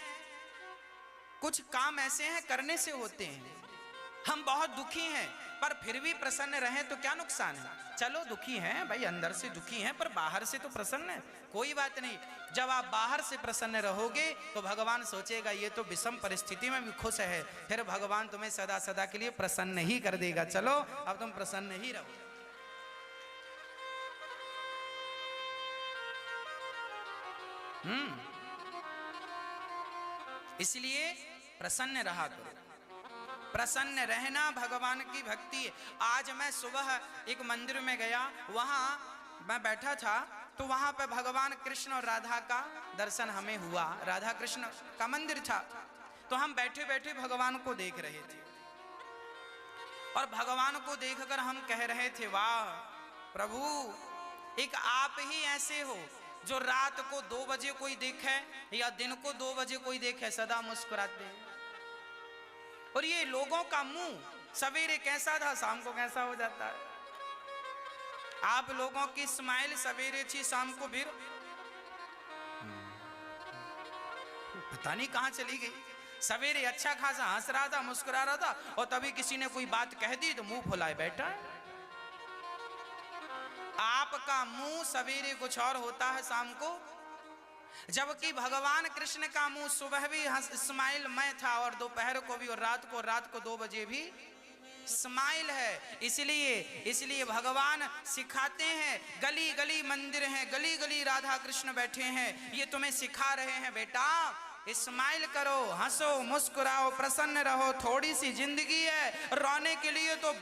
कुछ काम ऐसे हैं करने से होते हैं, हम बहुत दुखी हैं पर फिर भी प्रसन्न रहें तो क्या नुकसान है? चलो दुखी हैं भाई, अंदर से दुखी हैं पर बाहर से तो प्रसन्न है, कोई बात नहीं। जब आप बाहर से प्रसन्न रहोगे तो भगवान सोचेगा ये तो विषम परिस्थिति में भी खुश है, फिर भगवान तुम्हें सदा सदा के लिए प्रसन्न ही कर देगा। चलो अब तुम प्रसन्न ही रहो। इसलिए प्रसन्न रहा करो, प्रसन्न रहना भगवान की भक्ति। आज मैं सुबह एक मंदिर में गया, वहां मैं बैठा था तो वहां पे भगवान कृष्ण और राधा का दर्शन हमें हुआ, राधा कृष्ण का मंदिर था, तो हम बैठे बैठे भगवान को देख रहे थे और भगवान को देखकर हम कह रहे थे वाह प्रभु, एक आप ही ऐसे हो जो रात को 2 बजे कोई देखे या दिन को 2 बजे कोई देखे, सदा मुस्कुराते हैं। और ये लोगों का मुंह सवेरे कैसा था, शाम को कैसा हो जाता है। आप लोगों की स्माइल सवेरे थी, शाम को फिर पता नहीं कहां चली गई। सवेरे अच्छा खासा हंस रहा था, मुस्कुरा रहा था, और तभी किसी ने कोई बात कह दी तो मुंह फुलाए बैठा है। आपका मुंह सवेरे कुछ और होता है, शाम को, जबकि भगवान कृष्ण का मुंह सुबह भी स्माइल मय था और दोपहर को भी, और रात को 2 बजे भी स्माइल है। इसलिए भगवान सिखाते हैं, गली गली मंदिर हैं, गली गली राधा कृष्ण बैठे हैं, ये तुम्हें सिखा रहे हैं बेटा, स्माइल करो, हंसो, मुस्कुराओ, प्रसन्न रहो। थोड़ी सी जिंदगी है, रोने के लिए तो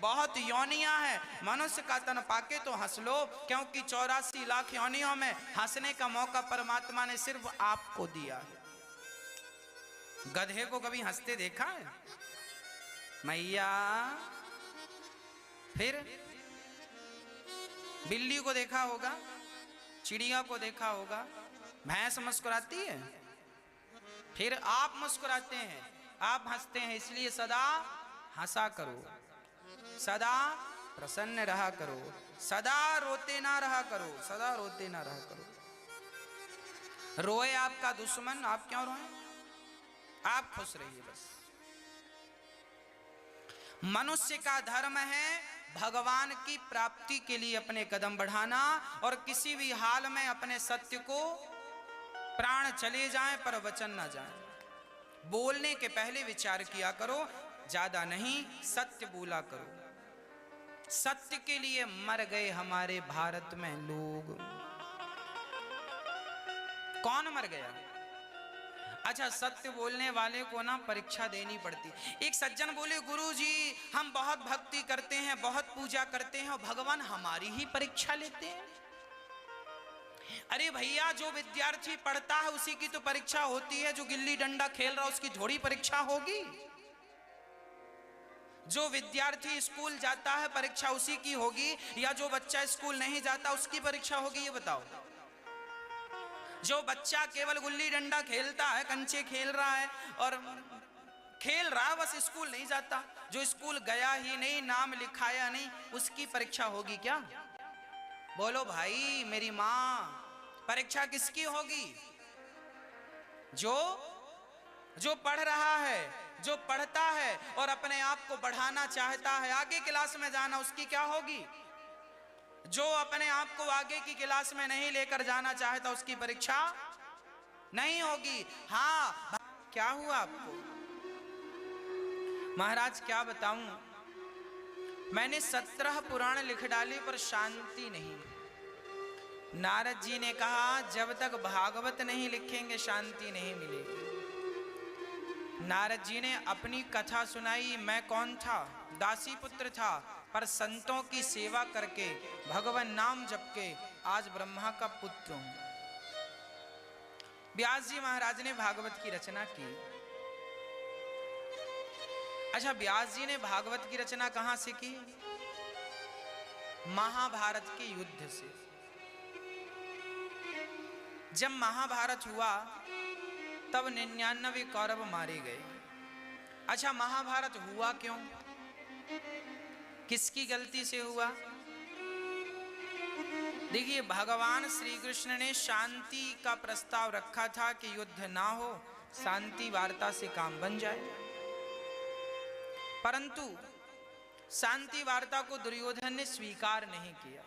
बहुत योनियां हैं। मनुष्य का तन पाके तो हंस लो, क्योंकि 84 लाख योनियों में हंसने का मौका परमात्मा ने सिर्फ आपको दिया है। गधे को कभी हंसते देखा है मैया? फिर बिल्ली को देखा होगा, चिड़िया को देखा होगा, भैंस मुस्कुराती है, फिर आप मुस्कुराते हैं, आप हंसते हैं। इसलिए सदा हंसा करो, सदा प्रसन्न रहा करो, सदा रोते ना रहा करो, सदा रोते ना रहा करो। रोए आपका दुश्मन, आप क्यों रोए? आप खुश रहिए बस। मनुष्य का धर्म है भगवान की प्राप्ति के लिए अपने कदम बढ़ाना, और किसी भी हाल में अपने सत्य को, प्राण चले जाएं पर वचन ना जाए। बोलने के पहले विचार किया करो, ज्यादा नहीं, सत्य बोला करो। सत्य के लिए मर गए हमारे भारत में लोग। कौन मर गया? अच्छा, सत्य बोलने वाले को ना परीक्षा देनी पड़ती। एक सज्जन बोले, गुरुजी हम बहुत भक्ति करते हैं, बहुत पूजा करते हैं, और भगवान हमारी ही परीक्षा लेते हैं। अरे भैया, जो विद्यार्थी पढ़ता है उसी की तो परीक्षा होती है, जो गिल्ली डंडा खेल रहा है उसकी थोड़ी परीक्षा होगी। जो विद्यार्थी स्कूल जाता है परीक्षा उसी की होगी, या जो बच्चा स्कूल नहीं जाता उसकी परीक्षा होगी? ये बताओ। जो बच्चा केवल गुल्ली डंडा खेलता है, कंचे खेल रहा है और खेल रहा है, बस स्कूल नहीं जाता, जो स्कूल गया ही नहीं, नाम लिखाया नहीं, उसकी परीक्षा होगी क्या? बोलो भाई मेरी माँ, परीक्षा किसकी होगी? जो पढ़ रहा है, जो पढ़ता है और अपने आप को बढ़ाना चाहता है, आगे क्लास में जाना, उसकी क्या होगी? जो अपने आप को आगे की क्लास में नहीं लेकर जाना चाहता उसकी परीक्षा नहीं होगी। हाँ, क्या हुआ आपको? महाराज क्या बताऊं, मैंने 17 पुराण लिख डाले पर शांति नहीं। नारद जी ने कहा, जब तक भागवत नहीं लिखेंगे शांति नहीं मिलेगी। नारद जी ने अपनी कथा सुनाई। मैं कौन था? दासी पुत्र था, पर संतों की सेवा करके, भगवान नाम जप के आज ब्रह्मा का पुत्र हूं। व्यास जी महाराज ने भागवत की रचना की। अच्छा, व्यास जी ने भागवत की रचना कहां से की? महाभारत के युद्ध से। जब महाभारत हुआ तब 99 कौरव मारे गए। अच्छा, महाभारत हुआ क्यों? किसकी गलती से हुआ? देखिए, भगवान श्री कृष्ण ने शांति का प्रस्ताव रखा था कि युद्ध ना हो, शांति वार्ता से काम बन जाए, परंतु शांति वार्ता को दुर्योधन ने स्वीकार नहीं किया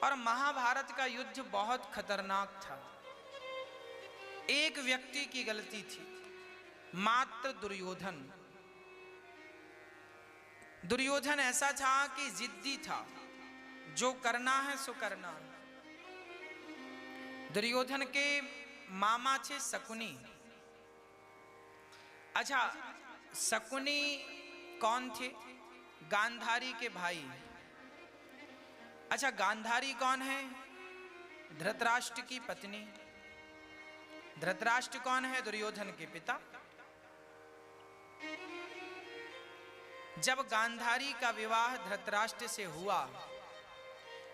और महाभारत का युद्ध बहुत खतरनाक था। एक व्यक्ति की गलती थी, मात्र दुर्योधन। दुर्योधन ऐसा था कि जिद्दी था, जो करना है सो करना। दुर्योधन के मामा थे शकुनी। अच्छा, शकुनी कौन थे? गांधारी के भाई। अच्छा, गांधारी कौन है? धृतराष्ट्र की पत्नी। धृतराष्ट्र कौन है? दुर्योधन के पिता। जब गांधारी का विवाह धृतराष्ट्र से हुआ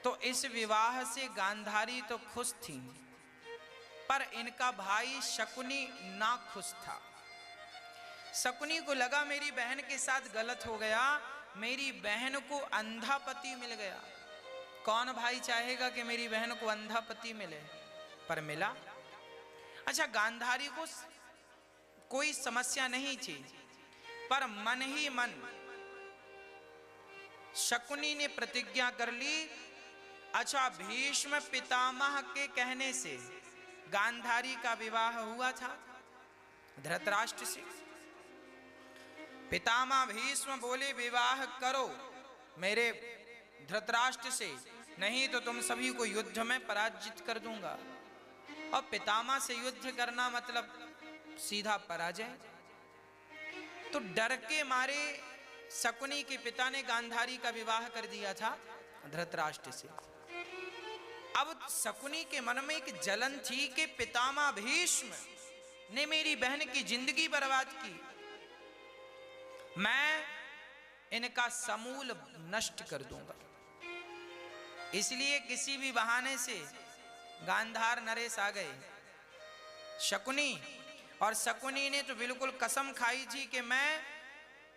तो इस विवाह से गांधारी तो खुश थी, पर इनका भाई शकुनी ना खुश था। शकुनी को लगा मेरी बहन के साथ गलत हो गया, मेरी बहन को अंधा पति मिल गया। कौन भाई चाहेगा कि मेरी बहन को अंधा पति मिले, पर मिला। अच्छा, गांधारी को कोई समस्या नहीं थी, पर मन ही मन शकुनी ने प्रतिज्ञा कर ली। अच्छा, भीष्म पितामह के कहने से गांधारी का विवाह हुआ था धृतराष्ट्र से। पितामह भीष्म बोले विवाह करो मेरे धृतराष्ट्र से, नहीं तो तुम सभी को युद्ध में पराजित कर दूंगा। और पितामह से युद्ध करना मतलब सीधा पराजय। तो डर के मारे शकुनी के पिता ने गांधारी का विवाह कर दिया था धृतराष्ट्र से। अब शकुनी के मन में एक जलन थी कि पितामह भीष्म ने मेरी बहन की जिंदगी बर्बाद की, मैं इनका समूल नष्ट कर दूंगा। इसलिए किसी भी बहाने से गांधार नरेश आ गए शकुनी, और शकुनी ने तो बिल्कुल कसम खाई थी कि मैं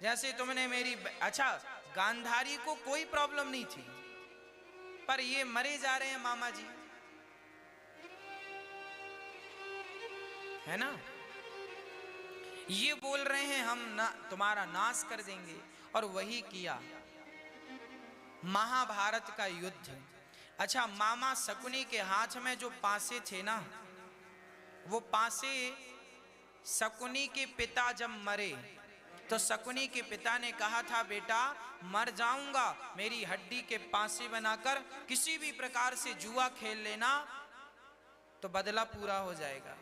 जैसे तुमने मेरी, अच्छा गांधारी को कोई प्रॉब्लम नहीं थी, पर ये मरे जा रहे हैं मामा जी, है ना, ये बोल रहे हैं हम ना तुम्हारा नाश कर देंगे। और वही किया महाभारत का युद्ध। अच्छा, मामा शकुनी के हाथ में जो पासे थे ना, वो पासे शकुनी के पिता जब मरे तो शकुनी के पिता ने कहा था बेटा मर जाऊंगा, मेरी हड्डी के पासे बनाकर किसी भी प्रकार से जुआ खेल लेना तो बदला पूरा हो जाएगा।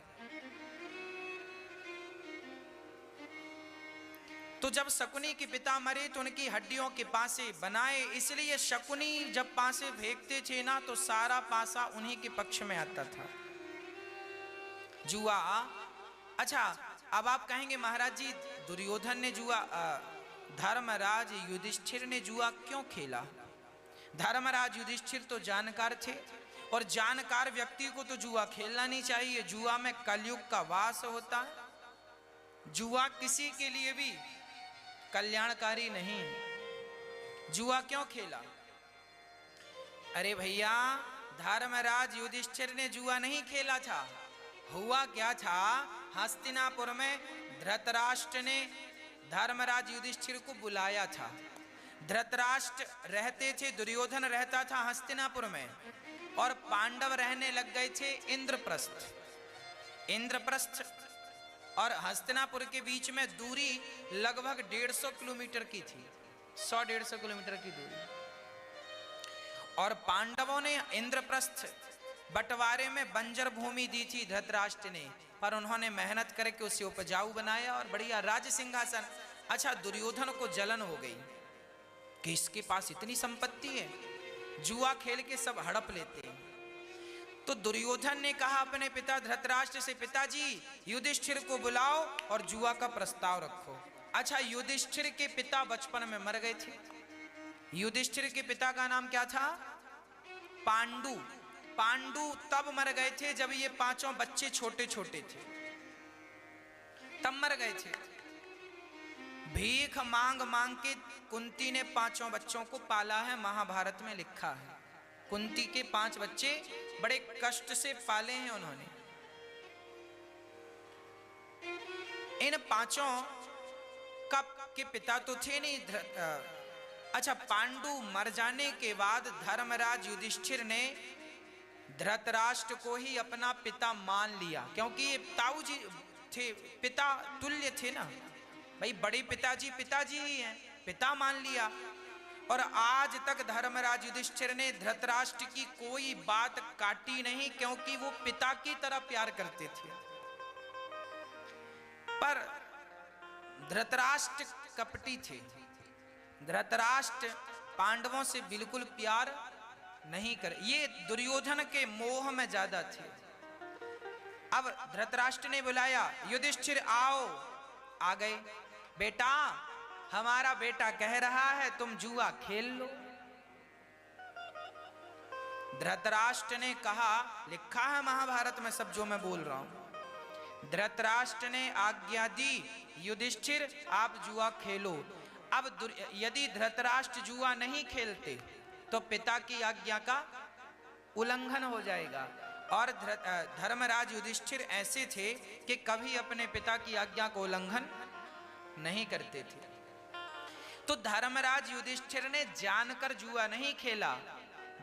तो जब शकुनी के पिता मरे तो उनकी हड्डियों के पासे बनाए, इसलिए शकुनी जब पासे फेंकते थे ना तो सारा पासा उन्हीं के पक्ष में आता था, जुआ। अच्छा, अब आप कहेंगे महाराज जी दुर्योधन ने जुआ, धर्मराज युधिष्ठिर ने जुआ क्यों खेला? धर्मराज युधिष्ठिर तो जानकार थे, और जानकार व्यक्ति को तो जुआ खेलना नहीं चाहिए। जुआ में कलयुग का वास होता है, जुआ किसी के लिए भी कल्याणकारी नहीं। जुआ क्यों खेला? अरे भैया, धर्मराज युधिष्ठिर ने जुआ नहीं खेला था। हुआ क्या था, हस्तिनापुर में धृतराष्ट्र ने धर्मराज युधिष्ठिर को बुलाया था। धृतराष्ट्र रहते थे, दुर्योधन रहता था हस्तिनापुर में, और पांडव रहने लग गए थे इंद्रप्रस्थ। इंद्रप्रस्थ और हस्तिनापुर के बीच में दूरी लगभग 150 किलोमीटर की थी, 100-150 किलोमीटर की दूरी। और पांडवों ने इंद्रप्रस्थ बंटवारे में बंजर भूमि दी थी धृतराष्ट्र ने, पर उन्होंने मेहनत करके उसे उपजाऊ बनाया और बढ़िया राज सिंहासन। अच्छा, दुर्योधन को जलन हो गई कि इसके पास इतनी संपत्ति है, जुआ खेल के सब हड़प लेते हैं। तो दुर्योधन ने कहा अपने पिता धृतराष्ट्र से, पिताजी युधिष्ठिर को बुलाओ और जुआ का प्रस्ताव रखो। अच्छा, युधिष्ठिर के पिता बचपन में मर गए थे। युधिष्ठिर के पिता का नाम क्या था? पांडु। पांडु तब मर गए थे जब ये पांचों बच्चे छोटे छोटे थे, तब मर गए थे। भीख मांग मांग के कुंती ने पांचों बच्चों को पाला है, महाभारत में लिखा है। कुंती के 5 बच्चे बड़े कष्ट से पाले हैं उन्होंने। इन पांचों का के पिता तो थे नहीं। अच्छा, पांडु मर जाने के बाद धर्मराज युधिष्ठिर ने धृतराष्ट्र को ही अपना पिता मान लिया, क्योंकि ये ताऊ जी थे, पिता तुल्य थे ना भाई, बड़े पिताजी पिताजी ही हैं, पिता मान लिया। और आज तक धर्मराज युधिष्ठिर ने धृतराष्ट्र की कोई बात काटी नहीं, क्योंकि वो पिता की तरह प्यार करते थे। पर धृतराष्ट्र कपटी थे, धृतराष्ट्र पांडवों से बिल्कुल प्यार नहीं कर, ये दुर्योधन के मोह में ज्यादा थे। अब धृतराष्ट्र ने बुलाया, युधिष्ठिर आओ। आ गए। बेटा, हमारा बेटा कह रहा है तुम जुआ खेल लो। धृतराष्ट्र ने कहा, लिखा है महाभारत में सब जो मैं बोल रहा हूं, धृतराष्ट्र ने आज्ञा दी, युधिष्ठिर आप जुआ खेलो। अब यदि धृतराष्ट्र जुआ नहीं खेलते तो पिता की आज्ञा का उल्लंघन हो जाएगा। और धर्मराज युधिष्ठिर ऐसे थे कि कभी अपने पिता की आज्ञा को उल्लंघन नहीं करते थे। तो धर्मराज युधिष्ठिर ने जानकर जुआ नहीं खेला,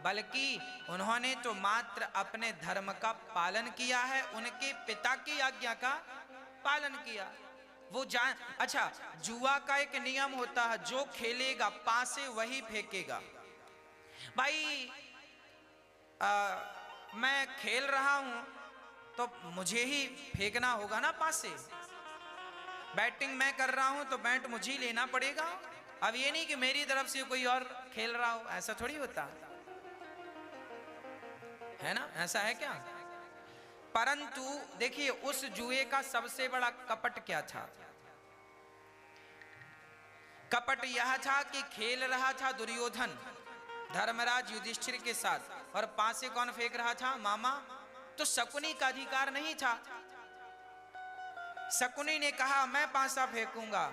बल्कि उन्होंने तो मात्र अपने धर्म का पालन किया है, उनके पिता की आज्ञा का पालन किया। वो जान, अच्छा जुआ का एक नियम होता है, जो खेलेगा पासे वही फेंकेगा। भाई मैं खेल रहा हूं तो मुझे ही फेंकना होगा ना पासे। बैटिंग मैं कर रहा हूं तो बैट मुझे ही लेना पड़ेगा। अब ये नहीं कि मेरी तरफ से कोई और खेल रहा हो, ऐसा थोड़ी होता है ना, ऐसा है क्या? परंतु देखिए उस जुए का सबसे बड़ा कपट क्या था? कपट यह था कि खेल रहा था दुर्योधन धर्मराज युधिष्ठिर के साथ, और पासे कौन फेंक रहा था? मामा। तो शकुनी का अधिकार नहीं था। शकुनी ने कहा मैं पासा फेंकूंगा,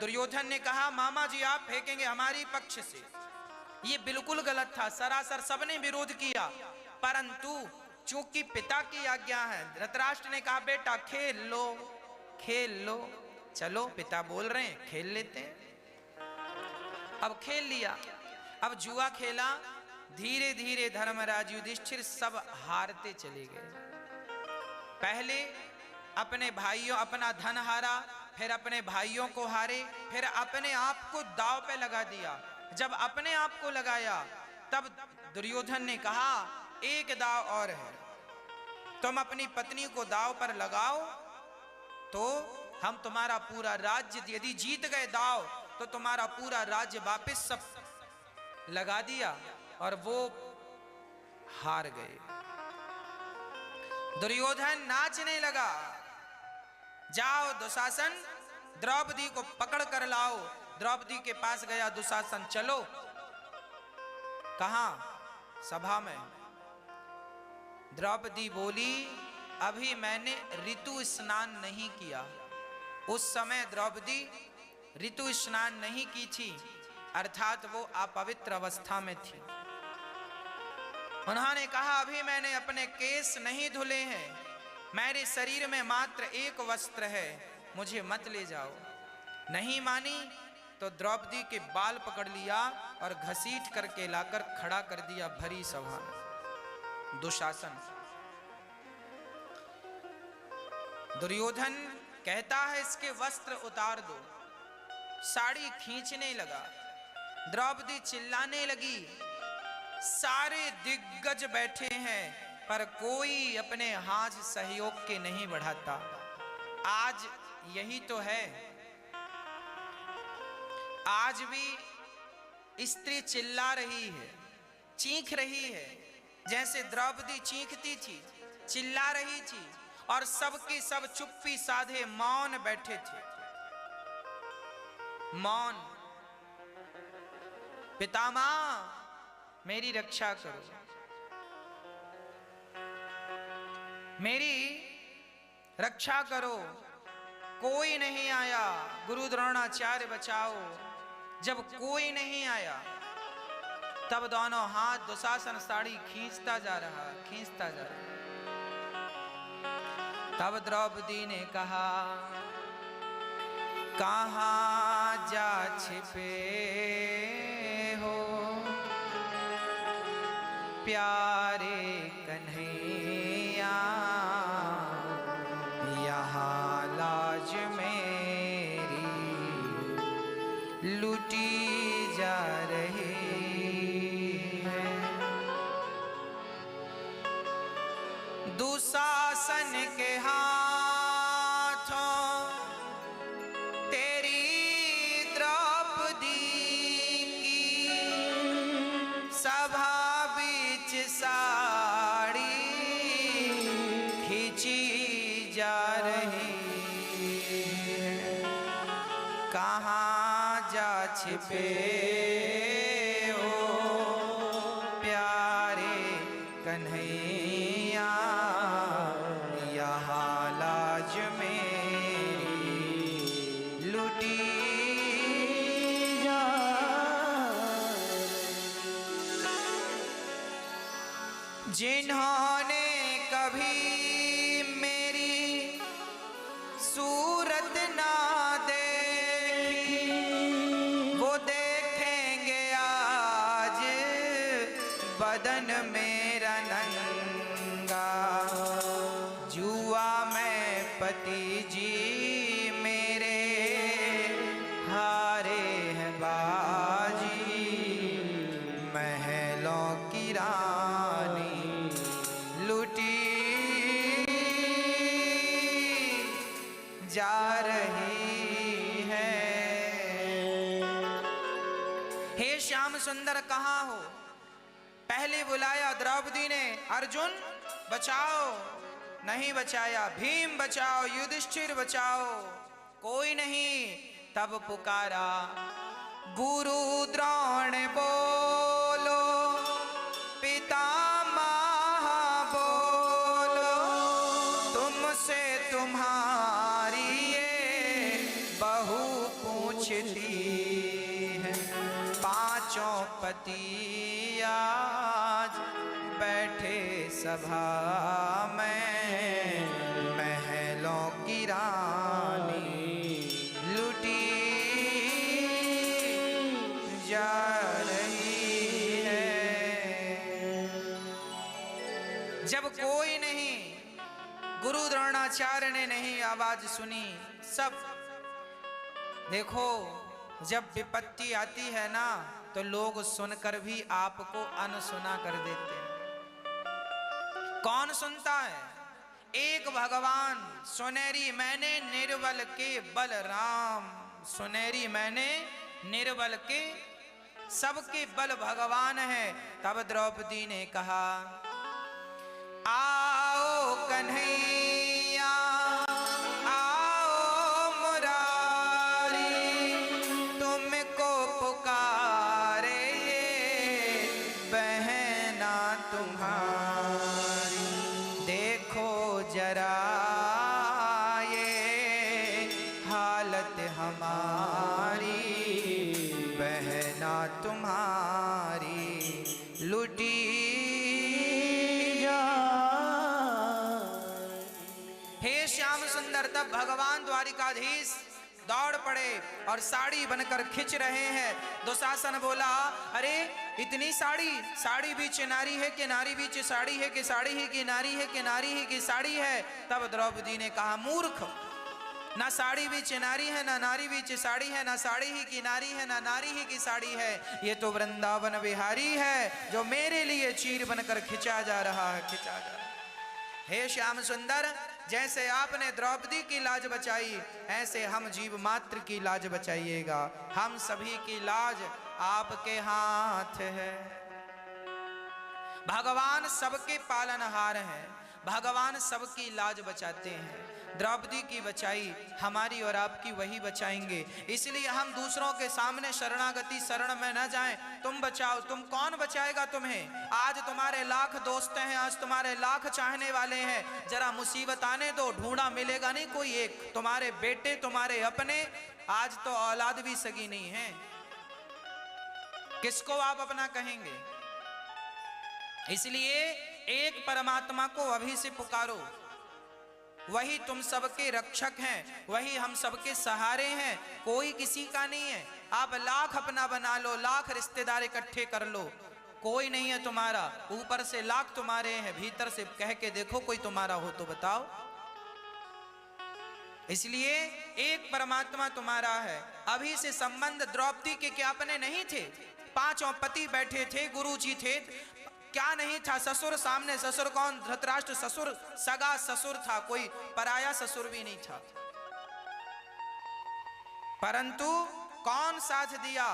दुर्योधन ने कहा मामा जी आप फेंकेंगे हमारी पक्ष से। ये बिल्कुल गलत था, सरासर सबने विरोध किया। परंतु चूंकि पिता की आज्ञा है, धृतराष्ट्र ने कहा बेटा खेल लो, खेल लो, चलो पिता बोल रहे हैं खेल लेते हैं। अब खेल लिया, अब जुआ खेला, धीरे धीरे धर्मराज युधिष्ठिर सब हारते चले गए। पहले अपने भाइयों, अपना धन हारा, फिर अपने भाइयों को हारे, फिर अपने आप को दांव पे लगा दिया। जब अपने आप को लगाया तब दुर्योधन ने कहा एक दांव और है, तुम अपनी पत्नी को दांव पर लगाओ तो हम तुम्हारा पूरा राज्य, यदि जीत गए दांव तो तुम्हारा पूरा राज्य वापस सब लगा दिया, और वो हार गए। दुर्योधन नाचने लगा, जाओ दुशासन द्रौपदी को पकड़ कर लाओ। द्रौपदी के पास गया दुशासन, चलो। कहां? सभा में। द्रौपदी बोली अभी मैंने ऋतु स्नान नहीं किया। उस समय द्रौपदी ऋतु स्नान नहीं की थी, अर्थात वो अपवित्र अवस्था में थी। उन्होंने कहा अभी मैंने अपने केस नहीं धुले हैं, मेरे शरीर में मात्र एक वस्त्र है, मुझे मत ले जाओ। नहीं मानी तो द्रौपदी के बाल पकड़ लिया और घसीट करके लाकर खड़ा कर दिया भरी सभा में। दुशासन। दुर्योधन कहता है इसके वस्त्र उतार दो, साड़ी खींचने लगा, द्रौपदी चिल्लाने लगी। सारे दिग्गज बैठे हैं पर कोई अपने हाथ सहयोग के नहीं बढ़ाता। आज यही तो है, आज भी स्त्री चिल्ला रही है, चीख रही है, जैसे द्रौपदी चीखती थी, चिल्ला रही थी, और सबके सब चुप्पी साधे मौन बैठे थे। मौन। पितामह मेरी रक्षा करो, मेरी रक्षा करो, कोई नहीं आया, गुरु द्रोणाचार्य बचाओ। जब कोई नहीं आया तब दोनों हाथ दुशासन साड़ी खींचता जा रहा, खींचता जा रहा। तब द्रौपदी ने कहा कहाँ जा छिपे हो प्यारे कन्हैया, यहाँ लाज मेरी लूटी जा रही है। दुशासन के हाथों तेरी द्रौपदी की सभा बीच साड़ी खींची जा रही है। कहाँ जा छिपे हो प्यारे जिन्होंने कभी मेरी सूरत ना देखी वो देखेंगे आज बदन मेरा नंगा। जुआ में पति जी मेरे हारे हैं बाजी, महलों की रानी लुटी जा रही है। हे श्याम सुंदर कहाँ हो? पहले बुलाया द्रौपदी ने, अर्जुन बचाओ, नहीं बचाया। भीम बचाओ, युधिष्ठिर बचाओ, कोई नहीं। तब पुकारा गुरु द्रोण बोलो, पितामह बोलो, तुमसे तुम्हारी ये बहू पूछती है। पांचों पति आज बैठे सभा में, महलों की रानी लुटी जा रही है। जब कोई नहीं, गुरु द्रोणाचार्य ने नहीं आवाज सुनी। सब देखो, जब विपत्ति आती है ना तो लोग सुनकर भी आपको अनसुना कर देते हैं। कौन सुनता है? एक भगवान। सुनेरी मैंने निर्बल के बलराम, सुनेरी मैंने निर्बल के, सबके बल भगवान है। तब द्रौपदी ने कहा आओ कन्हैया, आओ मुरारी, तुमको पुकारे ये बहना तुम्हारी। देखो जरा ये हालत हमारी, बहना तुम्हारी लुटी जा। हे श्याम सुंदर, तब भगवान द्वारिकाधीश दौड़ पड़े और साड़ी बनकर खिंच रहे हैं। दुशासन बोला अरे इतनी साड़ी, साड़ी बीच नारी है कि नारी बीच साड़ी है कि साड़ी ही की नारी है कि नारी ही की साड़ी है। तब द्रौपदी ने कहा मूर्ख, ना साड़ी बीच नारी है, ना नारी बीच साड़ी है, ना साड़ी ही की नारी है, ना नारी ही की साड़ी है। ये तो वृंदावन बिहारी है जो मेरे लिए चीर बनकर खिंचा जा रहा है, खिंचा जा रहा है। हे श्याम सुंदर, जैसे आपने द्रौपदी की लाज बचाई, ऐसे हम जीव मात्र की लाज बचाइएगा। हम सभी की लाज आपके हाथ है। भगवान सबके पालनहार हैं, भगवान सबकी लाज बचाते हैं। द्रौपदी की बचाई, हमारी और आपकी वही बचाएंगे। इसलिए हम दूसरों के सामने शरणागति शरण में न जाएं। तुम बचाओ, तुम कौन बचाएगा तुम्हें? आज तुम्हारे लाख दोस्त हैं, आज तुम्हारे लाख चाहने वाले हैं। जरा मुसीबत आने दो, ढूंढा मिलेगा नहीं कोई एक। तुम्हारे बेटे, तुम्हारे अपने, आज तो औलाद भी सगी नहीं है, किसको आप अपना कहेंगे? इसलिए एक परमात्मा को अभी से पुकारो, वही तुम सबके रक्षक हैं, वही हम सबके सहारे हैं, कोई किसी का नहीं है। आप लाख अपना बना लो, लाख रिश्तेदार इकट्ठे कर लो, कोई नहीं है तुम्हारा। ऊपर से लाख तुम्हारे हैं, भीतर से कह के देखो कोई तुम्हारा हो तो बताओ। इसलिए एक परमात्मा तुम्हारा है। अभी से संबंध द्रौपदी के क्या अपने नहीं थे? पांचों पति बैठे थे, गुरु जी थे, क्या नहीं था? ससुर सामने, ससुर कौन? धृतराष्ट्र ससुर, सगा ससुर था, कोई पराया ससुर भी नहीं था। परंतु कौन साथ दिया?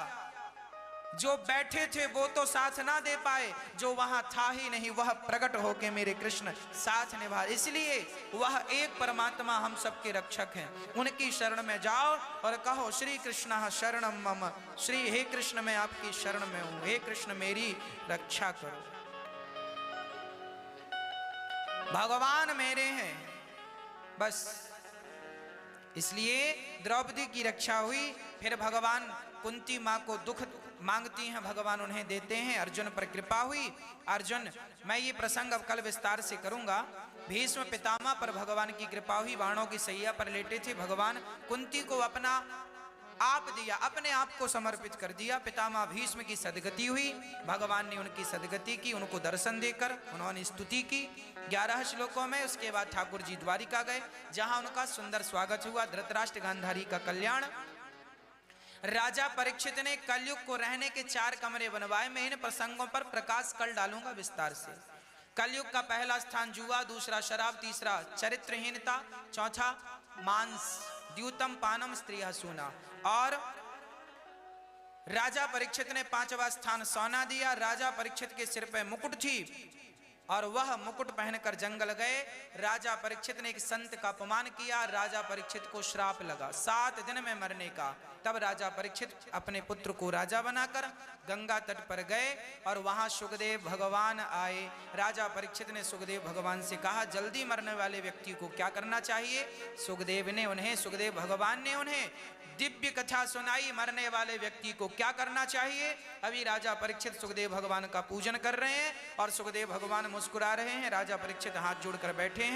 जो बैठे थे वो तो साथ ना दे पाए, जो वहां था ही नहीं वह प्रकट होके मेरे कृष्ण साथ निभा। इसलिए वह एक परमात्मा हम सबके रक्षक हैं। उनकी शरण में जाओ और कहो श्री कृष्ण शरणम मम, श्री हे कृष्ण मैं आपकी शरण में हूं, हे कृष्ण मेरी रक्षा करो। भगवान मेरे हैं बस। इसलिए द्रौपदी की रक्षा हुई। फिर भगवान कुंती माँ को दुख मांगती हैं भगवान उन्हें देते हैं। अर्जुन पर कृपा हुई। अर्जुन, मैं ये प्रसंग अब कल विस्तार से करूंगा। भीष्म पितामह पर भगवान की कृपा हुई, बाणों की सैया पर लेटे थे भगवान। कुंती को अपना आप दिया, अपने आप को समर्पित कर दिया। पितामह भीष्म की सदगति हुई, भगवान ने उनकी सदगति की, उनको दर्शन देकर उन्होंने स्तुति की 11 श्लोकों में। उसके बाद ठाकुर जी द्वारिका गए, जहां उनका सुंदर स्वागत हुआ। धृतराष्ट्र गांधारी का कल्याण। राजा परीक्षित ने कलयुग को रहने के 4 कमरे बनवाए। मैं इन प्रसंगों पर प्रकाश कल डालूंगा विस्तार से। कलयुग का पहला स्थान जुआ, दूसरा शराब, तीसरा चरित्रहीनता, चौथा मांस, द्यूतम पानम स्त्री हसूना। और राजा परीक्षित ने 5वां स्थान सोना दिया। राजा परीक्षित के सिर पे मुकुट थी और वह मुकुट पहनकर जंगल गए। राजा परीक्षित ने एक संत का अपमान किया। राजा परीक्षित को श्राप लगा 7 दिन में मरने का। तब राजा परीक्षित अपने पुत्र को राजा बनाकर गंगा तट पर गए और वहां सुखदेव भगवान आए। राजा परीक्षित ने सुखदेव भगवान से कहा, जल्दी मरने वाले व्यक्ति को क्या करना चाहिए? सुखदेव भगवान ने उन्हें दिव्य कथा सुनाई। मरने वाले व्यक्ति को क्या करना चाहिए? अभी राजा परीक्षित सुखदेव भगवान का पूजन कर रहे हैं और सुखदेव भगवान मुस्कुरा रहे हैं। राजा परीक्षित हाथ जोड़कर बैठे हैं।